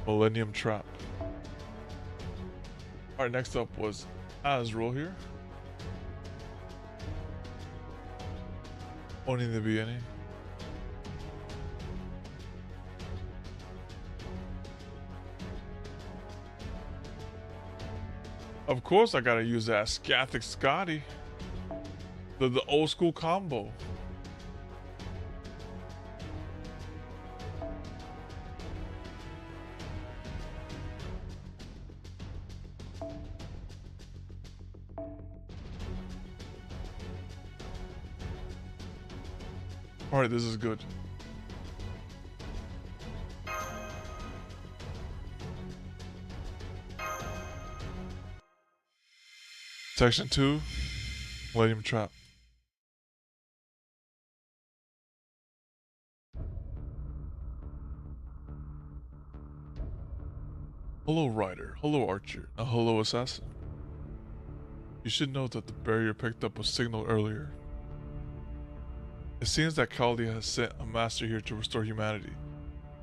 Millennium Trap. Alright, next up was Azrael here. Only in the beginning. Of course I gotta use that Scathic Scotty. The old school combo. Alright, this is good. Section 2, Millennium Trap. Hello Rider, hello Archer, and hello Assassin. You should know that the barrier picked up a signal earlier. It seems that Chaldea has sent a master here to restore humanity,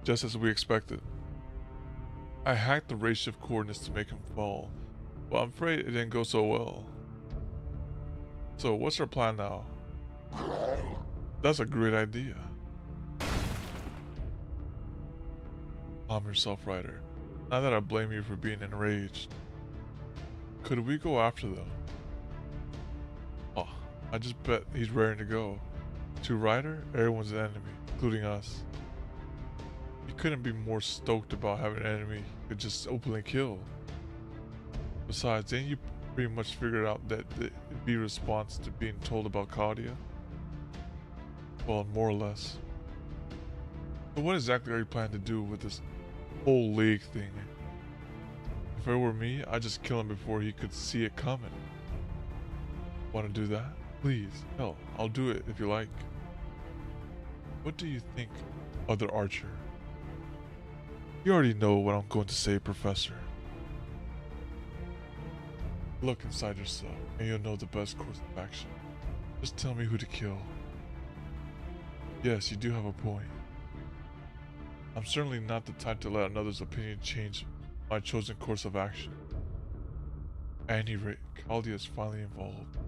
just as we expected. I hacked the race shift coordinates to make him fall, but I'm afraid it didn't go so well. So what's our plan now? That's a great idea. Calm yourself, Ryder. Not that I blame you for being enraged. Could we go after them? Oh, I just bet he's raring to go. To Ryder, everyone's an enemy, including us. He couldn't be more stoked about having an enemy he could just openly kill. Besides, didn't you pretty much figure out that it'd be a response to being told about Chaldea? Well, more or less. But what exactly are you planning to do with this whole league thing? If it were me, I'd just kill him before he could see it coming. Want to do that? Please, hell, I'll do it if you like. What do you think, other archer? You already know what I'm going to say, Professor. Look inside yourself, and you'll know the best course of action. Just tell me who to kill. Yes, you do have a point. I'm certainly not the type to let another's opinion change my chosen course of action. At any rate, Kalia is finally involved.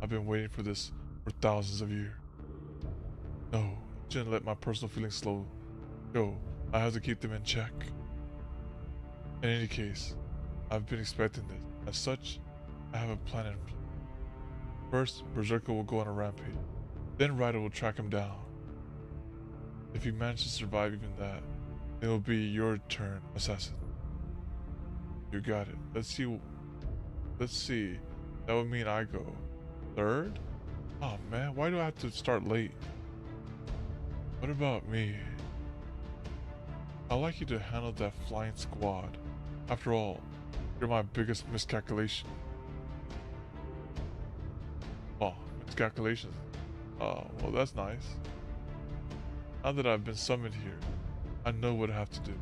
I've been waiting for this for thousands of years. No, I shouldn't let my personal feelings slow go. I have to keep them in check. In any case, I've been expecting this. As such, I have a plan in place. First, Berserker will go on a rampage. Then Ryder will track him down. If you manage to survive even that, it will be your turn, Assassin. You got it. Let's see. That would mean I go third? Oh man, why do I have to start late? What about me? I'd like you to handle that flying squad. After all, you're my biggest miscalculation. Oh, miscalculations. Oh, well that's nice. Now that I've been summoned here, I know what I have to do.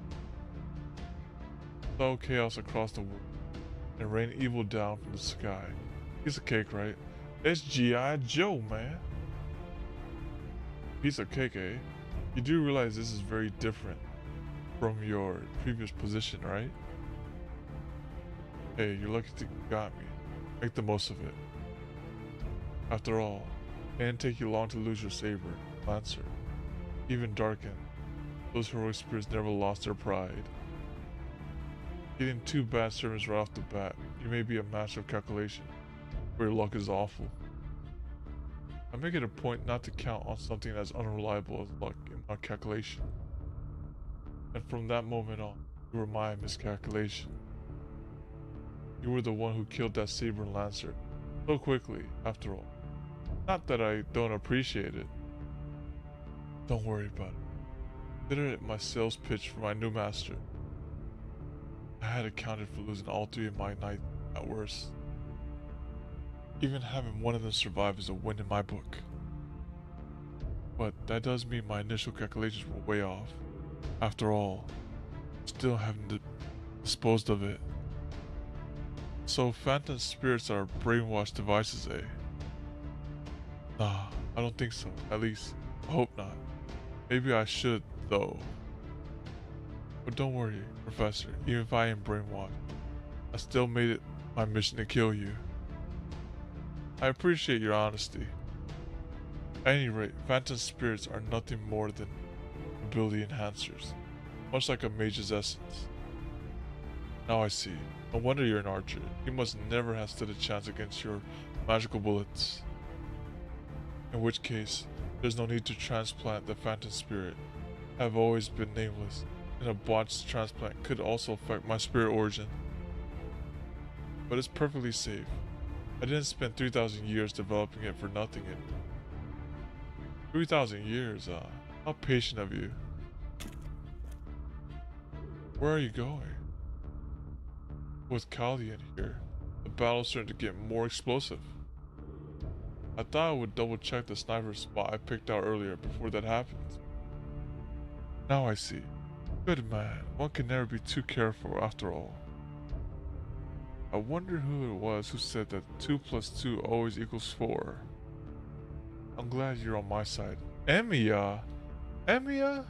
Sow chaos across the world and rain evil down from the sky. Piece of cake, right? It's G.I. Joe, man. Piece of cake, eh? You do realize this is very different from your previous position, right? Hey, you're lucky to got me. Make the most of it. After all, it didn't take you long to lose your saber, Lancer. Even Darken, those heroic spirits never lost their pride. Getting 2 bad servants right off the bat, you may be a master of calculation, but your luck is awful. I make it a point not to count on something as unreliable as luck in my calculation. And from that moment on, you were my miscalculation. You were the one who killed that Saber and Lancer so quickly, after all. Not that I don't appreciate it. Don't worry about it. Consider it my sales pitch for my new master. I had accounted for losing all 3 of my knights at worst. Even having one of them survive is a win in my book. But that does mean my initial calculations were way off. After all, still haven't disposed of it. So phantom spirits are brainwashed devices, eh? Nah, I don't think so. At least, I hope not. Maybe I should, though. But don't worry, Professor. Even if I am brainwashed, I still made it my mission to kill you. I appreciate your honesty. At any rate, phantom spirits are nothing more than ability enhancers, much like a mage's essence. Now I see. No wonder you're an archer. You must never have stood a chance against your magical bullets. In which case, there's no need to transplant the phantom spirit. I have always been nameless, and a botched transplant could also affect my spirit origin. But it's perfectly safe. I didn't spend 3,000 years developing it for nothing. 3,000 years, how patient of you. Where are you going? With Kalia in here, the battle's starting to get more explosive. I thought I would double check the sniper spot I picked out earlier before that happens. Now I see. Good man, one can never be too careful after all. I wonder who it was who said that 2 + 2 always equals 4. I'm glad you're on my side. Emiya? Emiya?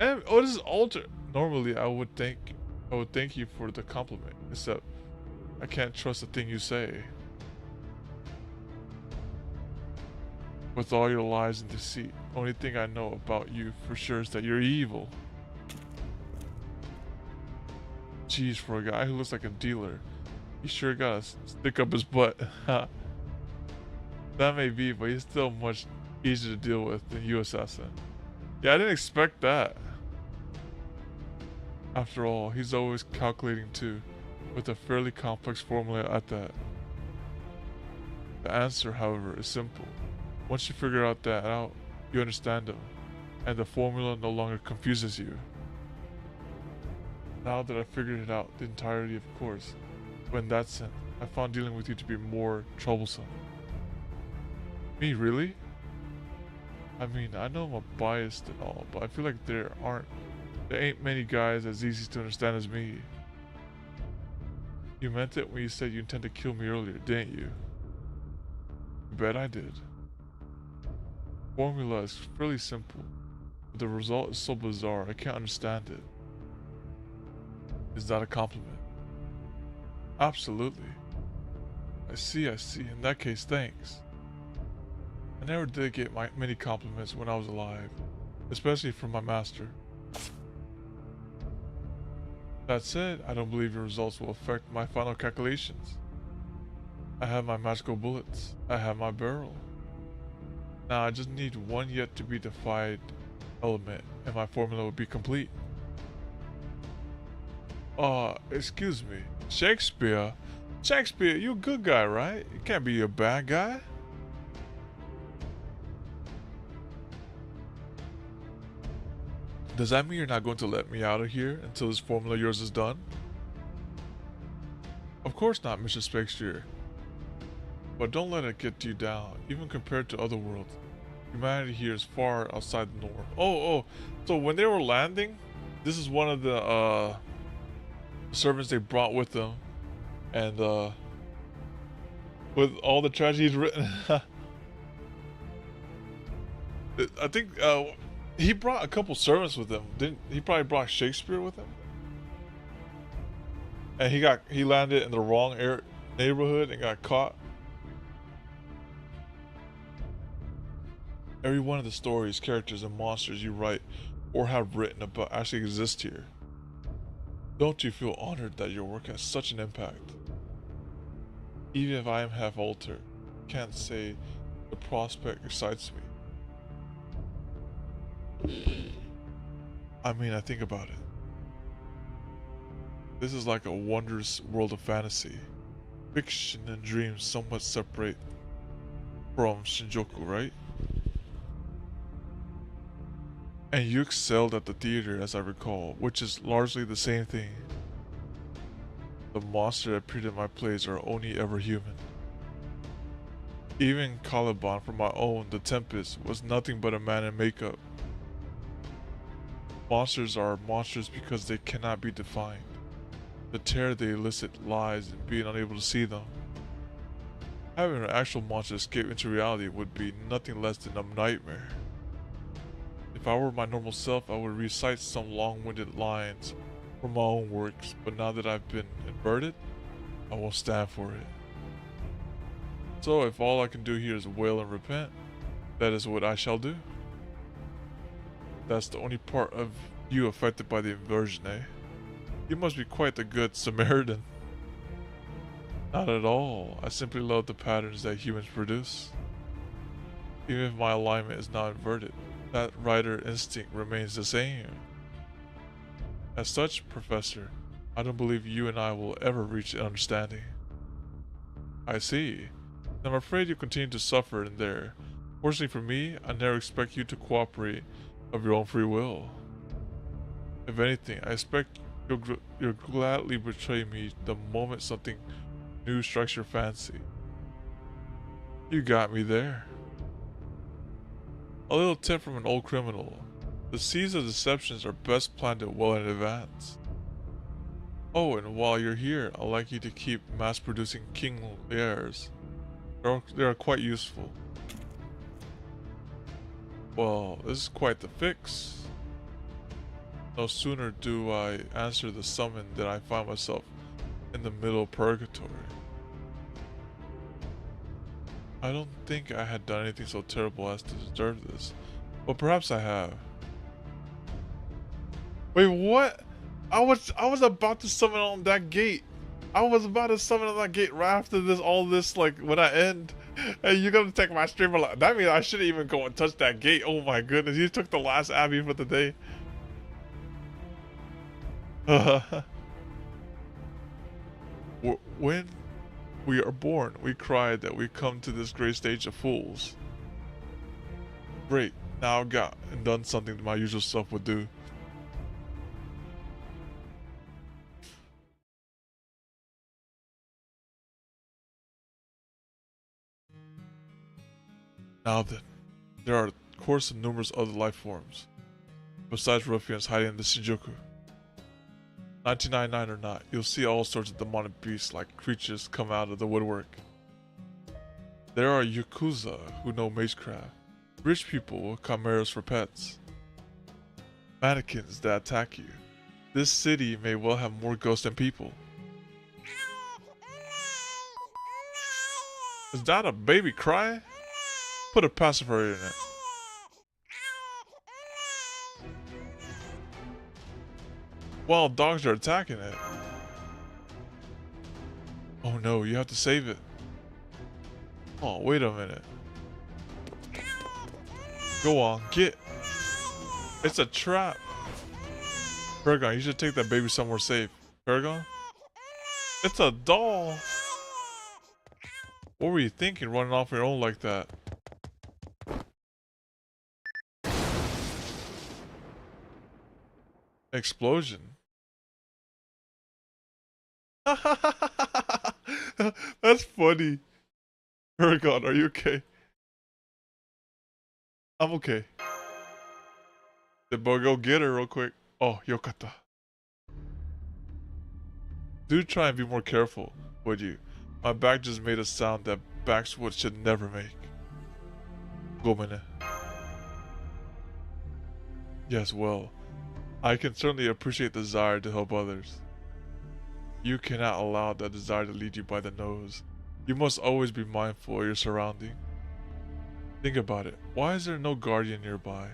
Oh, this is Alter. Normally I would thank you for the compliment, except I can't trust a thing you say. With all your lies and deceit, the only thing I know about you for sure is that you're evil. Jeez, for a guy who looks like a dealer, he sure got a stick up his butt. That may be, but he's still much easier to deal with than you, Assassin. Yeah, I didn't expect that. After all, he's always calculating too, with a fairly complex formula at that. The answer, however, is simple. Once you figure out, you understand him. and the formula no longer confuses you. Now that I've figured it out, the entirety, of course, but in that sense, I found dealing with you to be more troublesome. Me, really? I mean, I know I'm biased and all, but I feel like there ain't many guys as easy to understand as me. You meant it when you said you intend to kill me earlier, didn't you? You bet I did. Formula is fairly simple, but the result is so bizarre I can't understand it. Is that a compliment? Absolutely. I see. In that case, thanks. I never did get many compliments when I was alive, especially from my master. That said, I don't believe your results will affect my final calculations. I have my magical bullets. I have my barrel. Now I just need one yet to be defied element and my formula will be complete. Excuse me. Shakespeare, you a good guy, right? You can't be a bad guy. Does that mean you're not going to let me out of here until this formula of yours is done? Of course not, Mr. Shakespeare. But don't let it get you down. Even compared to other worlds, humanity here is far outside the norm. So when they were landing, this is one of the servants they brought with them, and with all the tragedies written. I think he brought a couple servants with him. Didn't he? Probably brought Shakespeare with him. And he landed in the wrong neighborhood and got caught. Every one of the stories, characters, and monsters you write or have written about actually exist here. Don't you feel honored that your work has such an impact? Even if I am half altered, I can't say the prospect excites me. I mean, I think about it. This is like a wondrous world of fantasy. Fiction and dreams somewhat separate from Shinjuku, right? And you excelled at the theater, as I recall, which is largely the same thing. The monsters that appeared in my plays are only ever human. Even Caliban from my own, The Tempest, was nothing but a man in makeup. Monsters are monsters because they cannot be defined. The terror they elicit lies in being unable to see them. Having an actual monster escape into reality would be nothing less than a nightmare. If I were my normal self, I would recite some long-winded lines from my own works, but now that I've been inverted, I won't stand for it. So if all I can do here is wail and repent, that is what I shall do. That's the only part of you affected by the inversion, eh? You must be quite the good Samaritan. Not at all. I simply love the patterns that humans produce. Even if my alignment is not inverted, that writer instinct remains the same. As such, Professor, I don't believe you and I will ever reach an understanding. I see. I'm afraid you continue to suffer in there. Fortunately for me, I never expect you to cooperate of your own free will. If anything, I expect you'll gladly betray me the moment something new strikes your fancy. You got me there. A little tip from an old criminal. The seeds of deceptions are best planted well in advance. Oh, and while you're here, I'd like you to keep mass-producing king layers. They are quite useful. Well, this is quite the fix. No sooner do I answer the summon than I find myself in the middle of purgatory. I don't think I had done anything so terrible as to deserve this, but perhaps I have. Wait, what? I was about to summon on that gate. I was about to summon on that gate right after this, all this, like, when I end. And you're gonna take my stream a lot. That means I shouldn't even go and touch that gate. Oh my goodness, you took the last Abbey for the day. When we are born, we cry that we come to this great stage of fools. Great, Now I've got and done something that my usual self would do. Now then, there are of course numerous other life forms, besides ruffians hiding in the Shinjuku. 1999 or not, you'll see all sorts of demonic beasts like creatures come out of the woodwork. There are Yakuza who know magecraft, rich people with chimeras for pets, mannequins that attack you. This city may well have more ghosts than people. Is that a baby crying? Put a pacifier in it. Wild dogs are attacking it. Oh no, you have to save it. Oh, wait a minute. Go on, get. It's a trap. Paragon, you should take that baby somewhere safe. Paragon? It's a doll. What were you thinking running off your own like that? Explosion. That's funny. Paragon, are you okay? I'm okay. The boy go get her real quick. Oh, yokata. Do try and be more careful, would you? My back just made a sound that backswood should never make. Gomene. Yes, well, I can certainly appreciate the desire to help others. You cannot allow that desire to lead you by the nose. You must always be mindful of your surroundings. Think about it. Why is there no guardian nearby?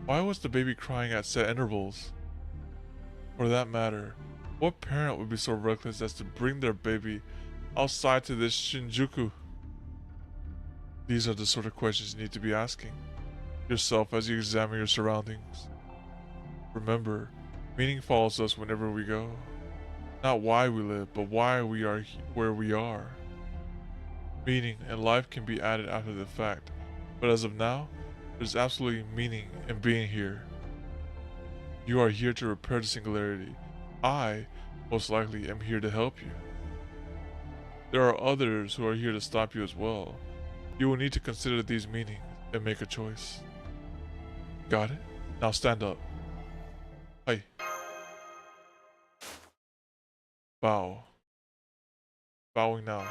Why was the baby crying at set intervals? For that matter, what parent would be so reckless as to bring their baby outside to this Shinjuku? These are the sort of questions you need to be asking yourself as you examine your surroundings. Remember, meaning follows us whenever we go. Not why we live, but why we are where we are. Meaning and life can be added after the fact, but as of now, there's absolutely meaning in being here. You are here to repair the singularity. I, most likely, am here to help you. There are others who are here to stop you as well. You will need to consider these meanings and make a choice. Got it? Now stand up. Hey. Bow. Bowing now.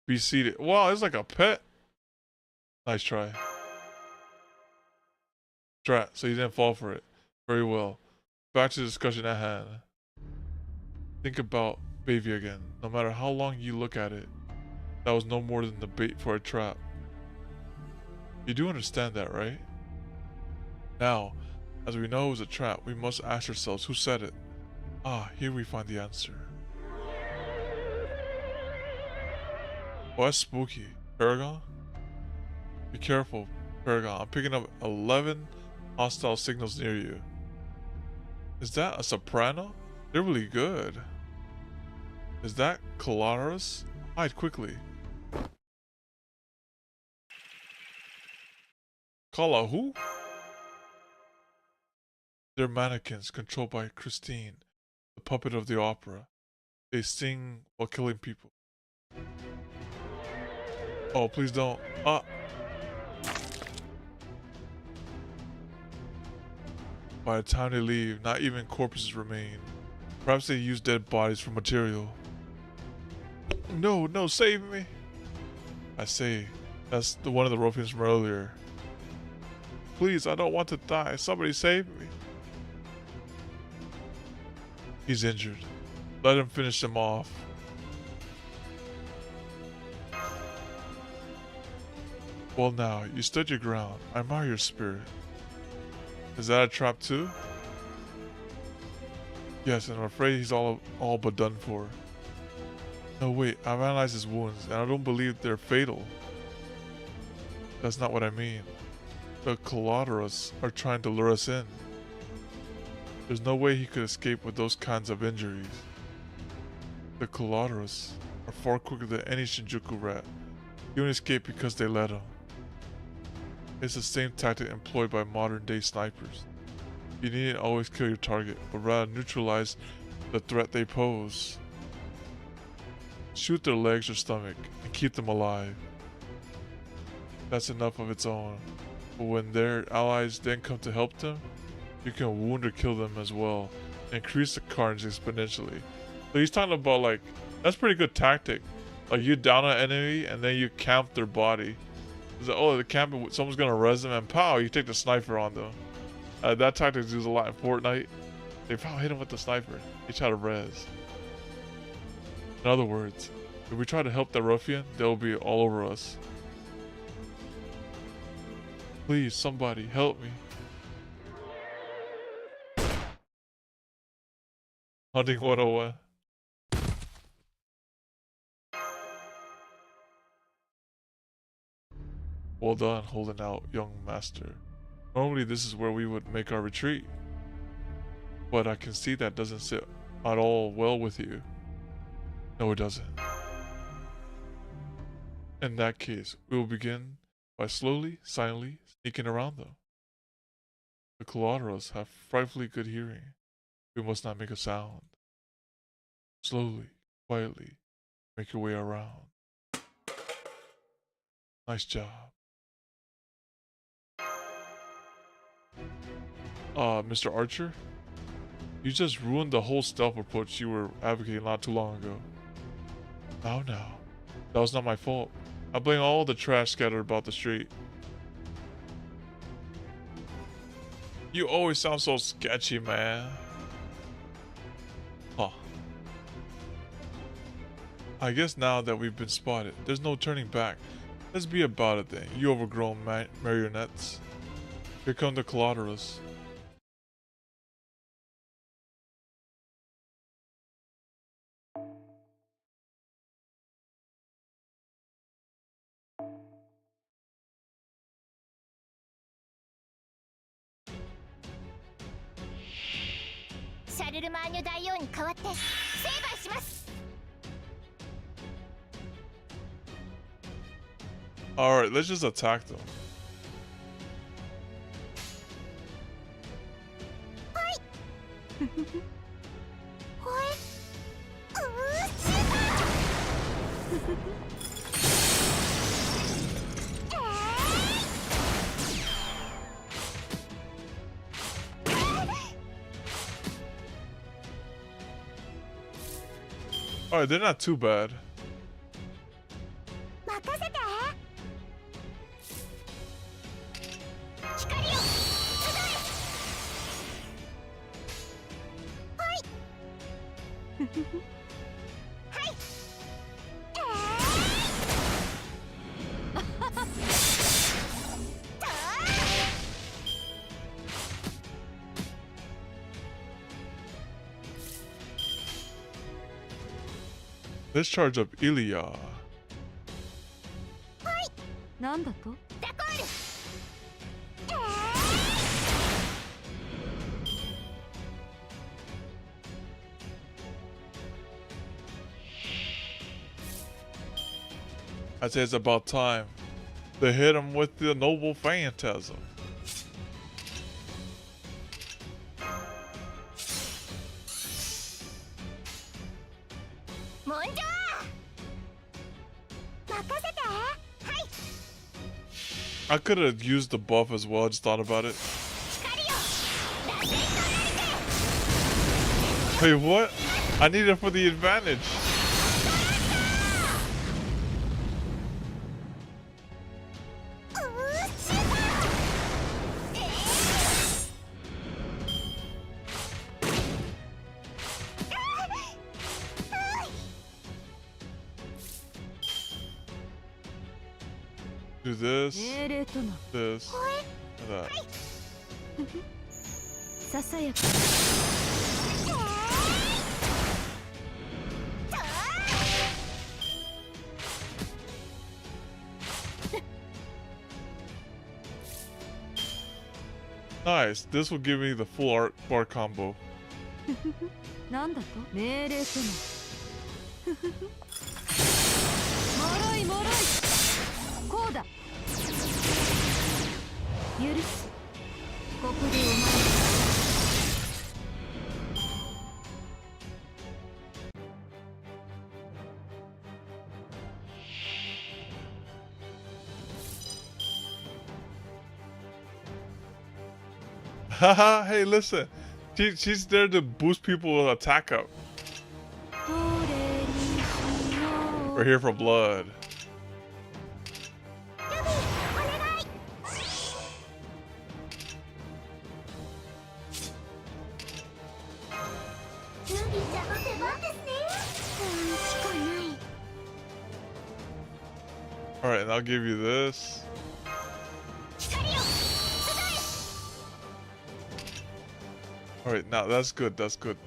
Be seated. Wow, it's like a pet. Nice try. Strat, so you didn't fall for it. Very well. Back to the discussion at hand. Think about baby again. No matter how long you look at it, that was no more than the bait for a trap. You do understand that, right? Now, as we know it was a trap, we must ask ourselves who said it. Ah, here we find the answer. Oh, that's spooky. Paragon? Be careful, Paragon. I'm picking up 11 hostile signals near you. Is that a soprano? They're really good. Is that Colaris? Hide quickly. Kala who? They're mannequins controlled by Christine, the puppet of the opera. They sing while killing people. Oh, please don't. Ah! By the time they leave, not even corpses remain. Perhaps they use dead bodies for material. No, no, save me! I say, that's the one of the ruffians from earlier. Please, I don't want to die. Somebody save me. He's injured. Let him finish him off. Well now, you stood your ground. I admire your spirit. Is that a trap too? Yes, and I'm afraid he's all but done for. No wait, I've analyzed his wounds, and I don't believe they're fatal. That's not what I mean. The collaterals are trying to lure us in. There's no way he could escape with those kinds of injuries. The collaterals are far quicker than any Shinjuku rat. He only escaped because they let him. It's the same tactic employed by modern day snipers. You needn't always kill your target, but rather neutralize the threat they pose. Shoot their legs or stomach and keep them alive. That's enough of its own. But when their allies then come to help them, you can wound or kill them as well. Increase the carnage exponentially. So he's talking about, like, that's pretty good tactic. Like, you down an enemy and then you camp their body. It's like, oh, the camp, someone's gonna res them, and pow, you take the sniper on them. That tactic is used a lot in Fortnite. They pow, hit him with the sniper. They try to res. In other words, if we try to help the ruffian, they'll be all over us. Please, somebody, help me. Hunting 101. Well done, holding out, young master. Normally this is where we would make our retreat. But I can see that doesn't sit at all well with you. No, it doesn't. In that case, we will begin by slowly, silently sneaking around them. The collaterals have frightfully good hearing. We must not make a sound. Slowly, quietly, make your way around. Nice job. Mr. Archer? You just ruined the whole stealth approach you were advocating not too long ago. Now. That was not my fault. I blame all the trash scattered about the street. You always sound so sketchy, man. Huh. I guess now that we've been spotted, there's no turning back. Let's be about it then, you overgrown marionettes. Here come the collaterals. Alright, let's just attack them. Alright, they're not too bad. Let's charge up Ilya. I'd say it's about time to hit him with the noble phantasm. I could have used the buff as well, I just thought about it. Wait, what? I need it for the advantage. Do this, this, and that. Nice, this will give me the full art bar combo. こうだ。許す。ここでお前。Haha, hey, listen. She's there to boost people's attack up. We're here for blood. Alright, and I'll give you this. Alright, now that's good, that's good.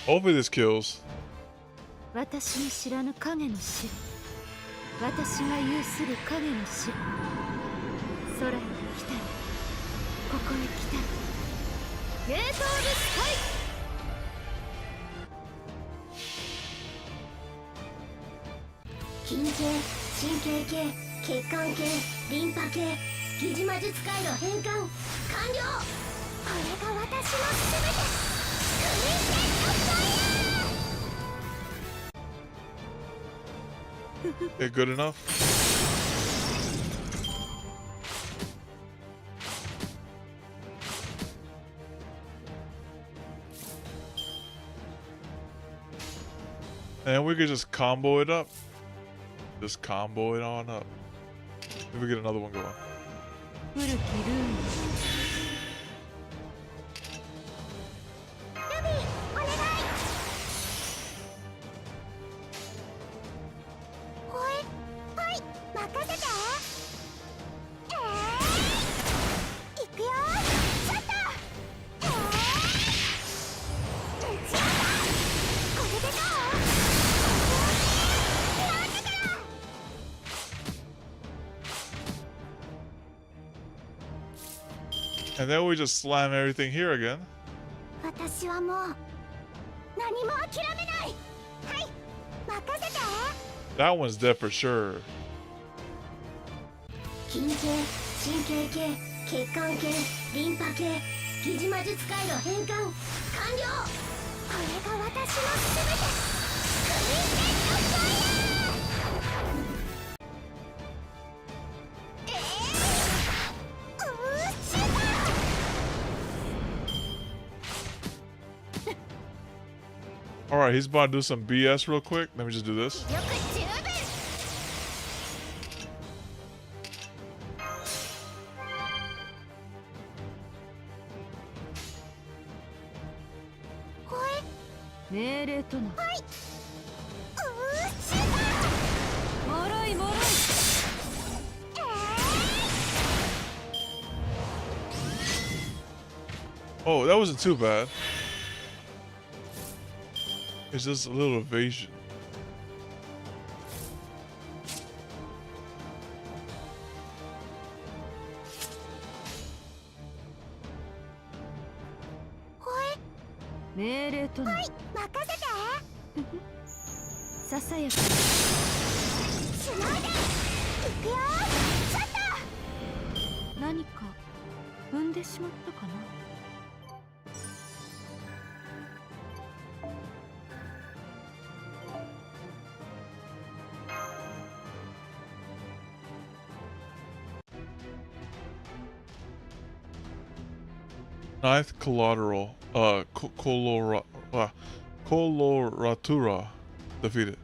Hopefully this kills. 私の知らぬ影の城、私が有する影の城、空へ来たり、ここへ来たり、ゲートオブスカイ。筋系、神経系、血管系、リンパ系、疑似魔術回路変換完了。これが私のすべて。クリーンセットファイヤー。Okay, good enough. And we could just combo it up. Just combo it on up. Maybe we get another one going. 古きルール。And then we just slam everything here again. That one's dead for sure. 筋系、神経系、血管系、リンパ系、疑似魔術回路変換完了。これが私のすべて。クリーンセットファイヤー。Alright, he's about to do some BS real quick. Let me just do this. Oh, that wasn't too bad. It's just a little evasion. Ninth collateral, Coloratura defeated.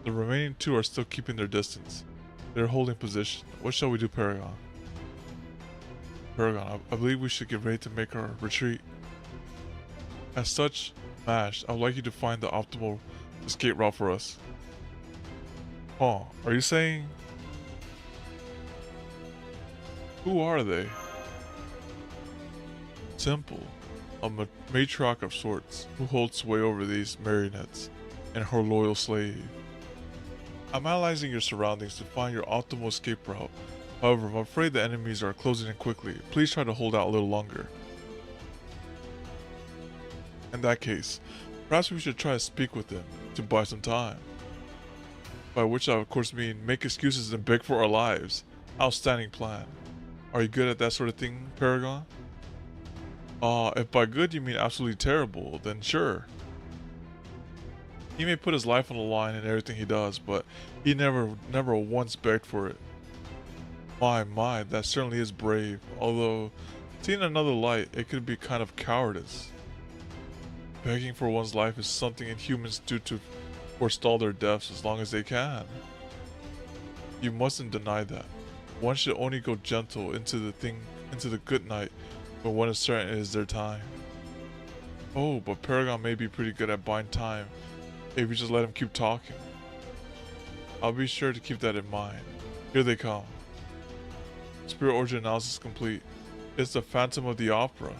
The remaining two are still keeping their distance. They're holding position. What shall we do, Paragon? Paragon, I believe we should get ready to make our retreat. As such, Mash, I would like you to find the optimal escape route for us. Huh, are you saying? Who are they? Simple, a matriarch of sorts, who holds sway over these marionettes, and her loyal slave. I'm analyzing your surroundings to find your optimal escape route. However, I'm afraid the enemies are closing in quickly. Please try to hold out a little longer. In that case, perhaps we should try to speak with them to buy some time. By which I of course mean make excuses and beg for our lives. Outstanding plan. Are you good at that sort of thing, Paragon? If by good you mean absolutely terrible, then sure. He may put his life on the line in everything he does, but he never once begged for it. My, that certainly is brave, although, seen in another light, it could be kind of cowardice. Begging for one's life is something inhumans do to forestall their deaths as long as they can. You mustn't deny that. One should only go gentle into the good night when one is certain it is their time. Oh, but Paragon may be pretty good at buying time if you just let him keep talking. I'll be sure to keep that in mind. Here they come. Spirit origin analysis complete. It's the Phantom of the Opera.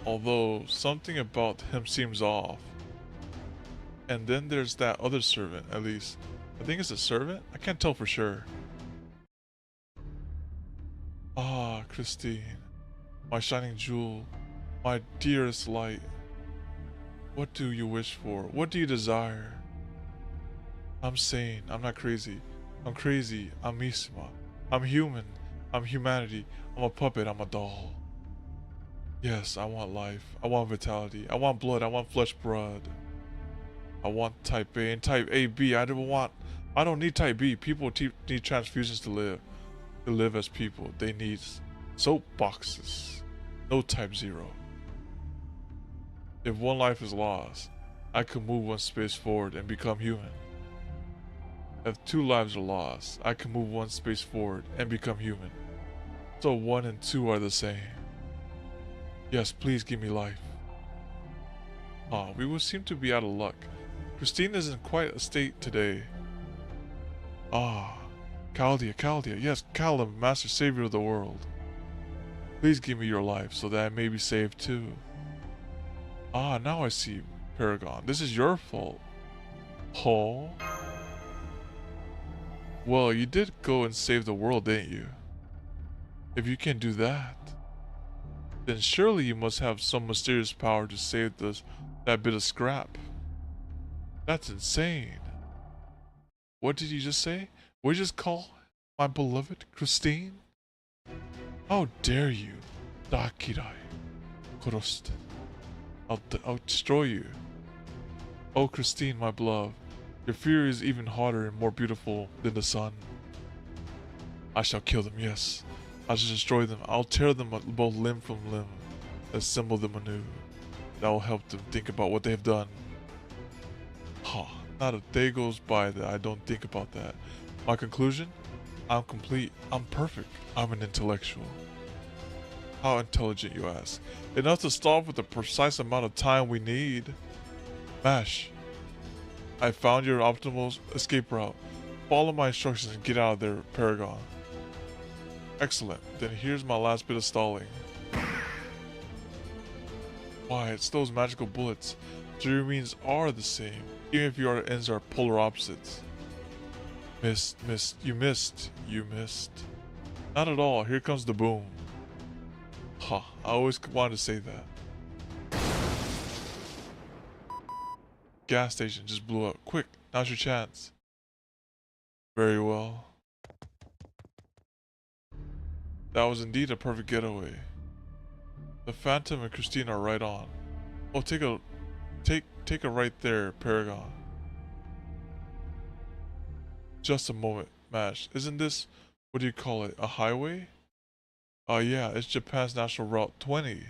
Although something about him seems off. And then there's that other servant, at least. I think it's a servant? I can't tell for sure. Ah, Christine. My shining jewel. My dearest light. What do you wish for? What do you desire? I'm sane. I'm not crazy. I'm crazy. I'm Mishima. I'm human. I'm humanity. I'm a puppet. I'm a doll. Yes, I want life. I want vitality. I want blood. I want flesh blood. I want type A and type AB. I don't need type B. People need transfusions to live. To live as people. They need soap boxes. No type 0. If one life is lost, I could move one space forward and become human. If 2 lives are lost, I can move one space forward and become human. So 1 and 2 are the same. Yes, please give me life. We will seem to be out of luck. Christine is in quite a state today. Chaldea, yes, Callum, Master Savior of the world. Please give me your life so that I may be saved too. Now I see, Paragon. This is your fault. Oh? Well, you did go and save the world, didn't you? If you can do that, then surely you must have some mysterious power to save that bit of scrap. That's insane. What did you just say? What did you just call my beloved Christine? How dare you, Dakirai, Koroste. I'll destroy you. Oh, Christine, my beloved, your fury is even hotter and more beautiful than the sun. I shall kill them, yes. I shall destroy them. I'll tear them both limb from limb, assemble them anew. That will help them think about what they have done. Not a day goes by that I don't think about that. My conclusion? I'm complete. I'm perfect. I'm an intellectual. How intelligent, you ask? Enough to stop with the precise amount of time we need. Mash. I found your optimal escape route. Follow my instructions and get out of there, Paragon. Excellent. Then here's my last bit of stalling. Why, it's those magical bullets. So your means are the same, even if your ends are polar opposites. You missed. Not at all. Here comes the boom. I always wanted to say that. Gas station just blew up. Quick, now's your chance. Very well. That was indeed a perfect getaway. The Phantom and Christine are right on. Oh, take a right there, Paragon. Just a moment, Mash. Isn't this, what do you call it, a highway? Yeah, it's Japan's National Route 20.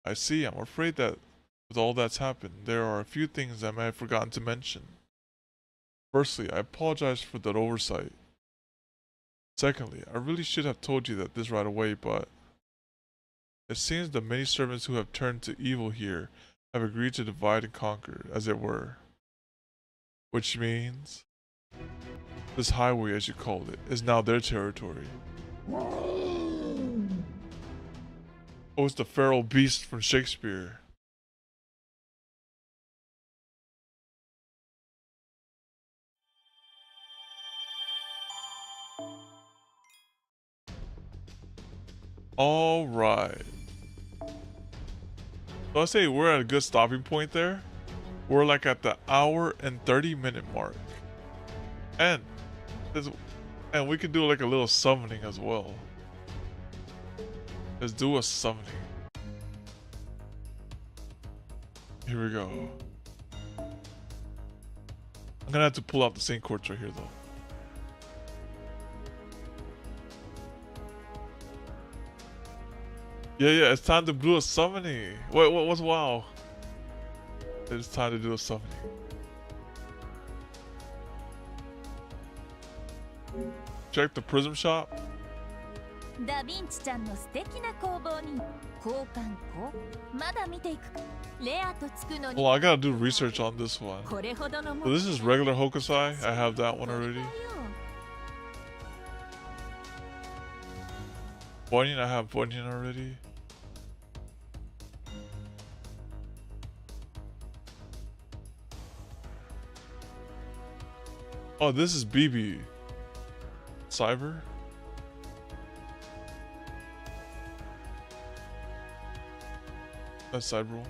I see. I'm afraid that with all that's happened, there are a few things I may have forgotten to mention. Firstly, I apologize for that oversight. Secondly, I really should have told you that this right away, but it seems the many servants who have turned to evil here have agreed to divide and conquer, as it were. Which means this highway, as you called it, is now their territory. Oh, it's the feral beast from Shakespeare. All right. So I say we're at a good stopping point there. We're like at the hour and 30-minute mark. And we could do like a little summoning as well. Let's do a summoning. Here we go. I'm gonna have to pull out the Saint Quartz right here though. Yeah, it's time to do a summoning. Wait, what's wow? It's time to do a summoning. Check the prism shop. ダヴィンチちゃんの素敵な工房に交換庫まだ見ていくかレアとつくのに Well, I gotta do research on this one. これほどのも So this is regular Hokusai. I have that one already. Bunyan, I have Bunyan already. Oh, this is BB. Cyber? That's Cyber one.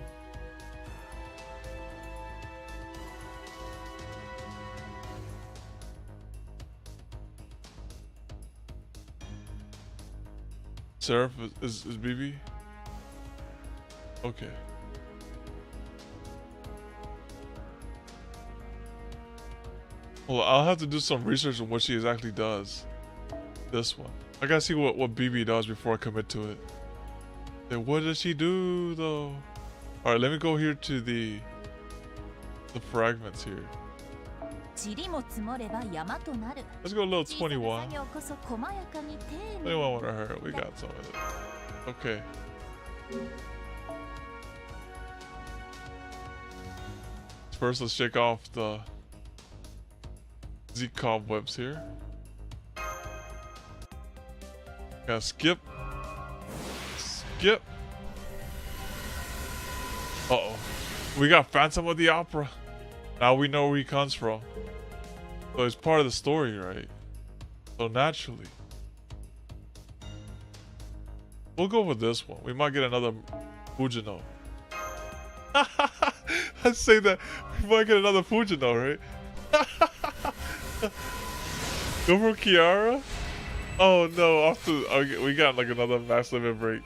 Seraph is BB? Okay. Well, I'll have to do some research on what she exactly does. This one. I gotta see what BB does before I commit to it. Then what does she do though? Alright, let me go here to the fragments here. Let's go a little 21. 21 with her. We got some of it. Okay. First, let's shake off the Z cobwebs here. Gotta skip. Skip. Uh-oh. We got Phantom of the Opera. Now we know where he comes from. So it's part of the story, right? So naturally. We'll go with this one. We might get another Fujino. I say that. We might get another Fujino, right? Go for Kiara? Oh no, okay, we got like another max limit break.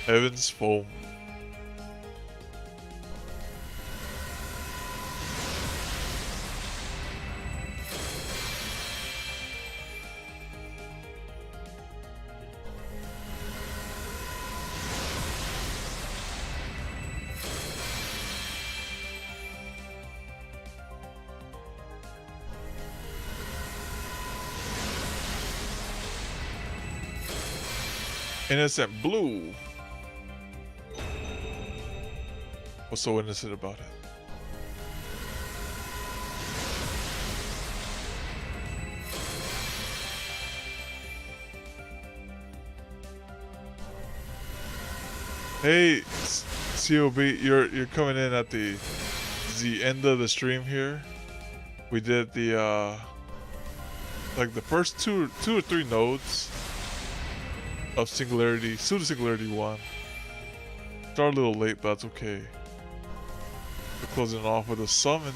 Heaven's Foam. Innocent Blue. What's so innocent about it? Hey, COB, you're coming in at the end of the stream here. We did the like the first two or three nodes of Singularity, Pseudo Singularity 1. Started a little late, but that's okay. We're closing it off with a summon.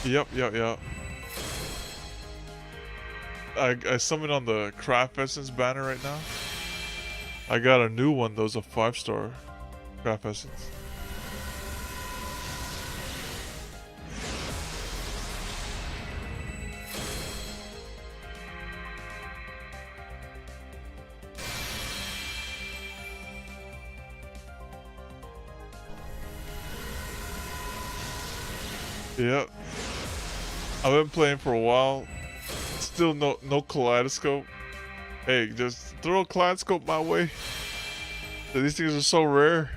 Yep. I summoned on the Craft Essence banner right now. I got a new one, those a 5-star Craft Essence. Yep. I've been playing for a while. Still no kaleidoscope. Hey, just throw a kaleidoscope my way. These things are so rare.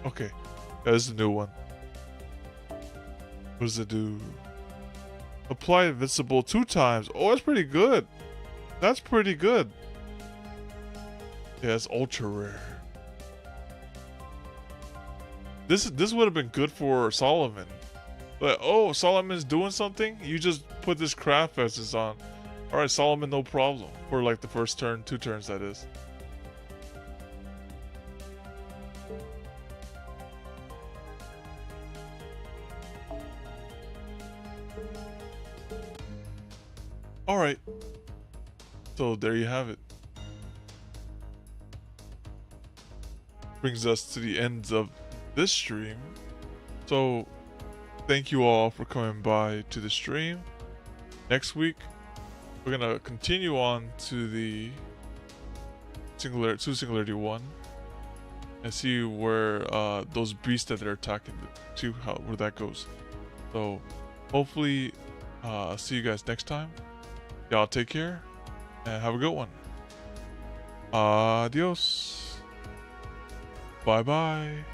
Okay. Yeah, this is a new one. What does it do? Apply invincible 2 times. Oh, that's pretty good. That's pretty good. Yeah, it's ultra rare. This would have been good for Solomon. But oh, Solomon's doing something. You just put this craft essence on. All right, Solomon, no problem. For like the first turn, 2 turns, that is. All right. So there you have it. Brings us to the end of this stream. So thank you all for coming by to the stream. Next week, we're gonna continue on to the Singularity 1 and see where those beasts that they're attacking, see where that goes. So hopefully see you guys next time. Y'all take care and have a good one. Adios. Bye bye.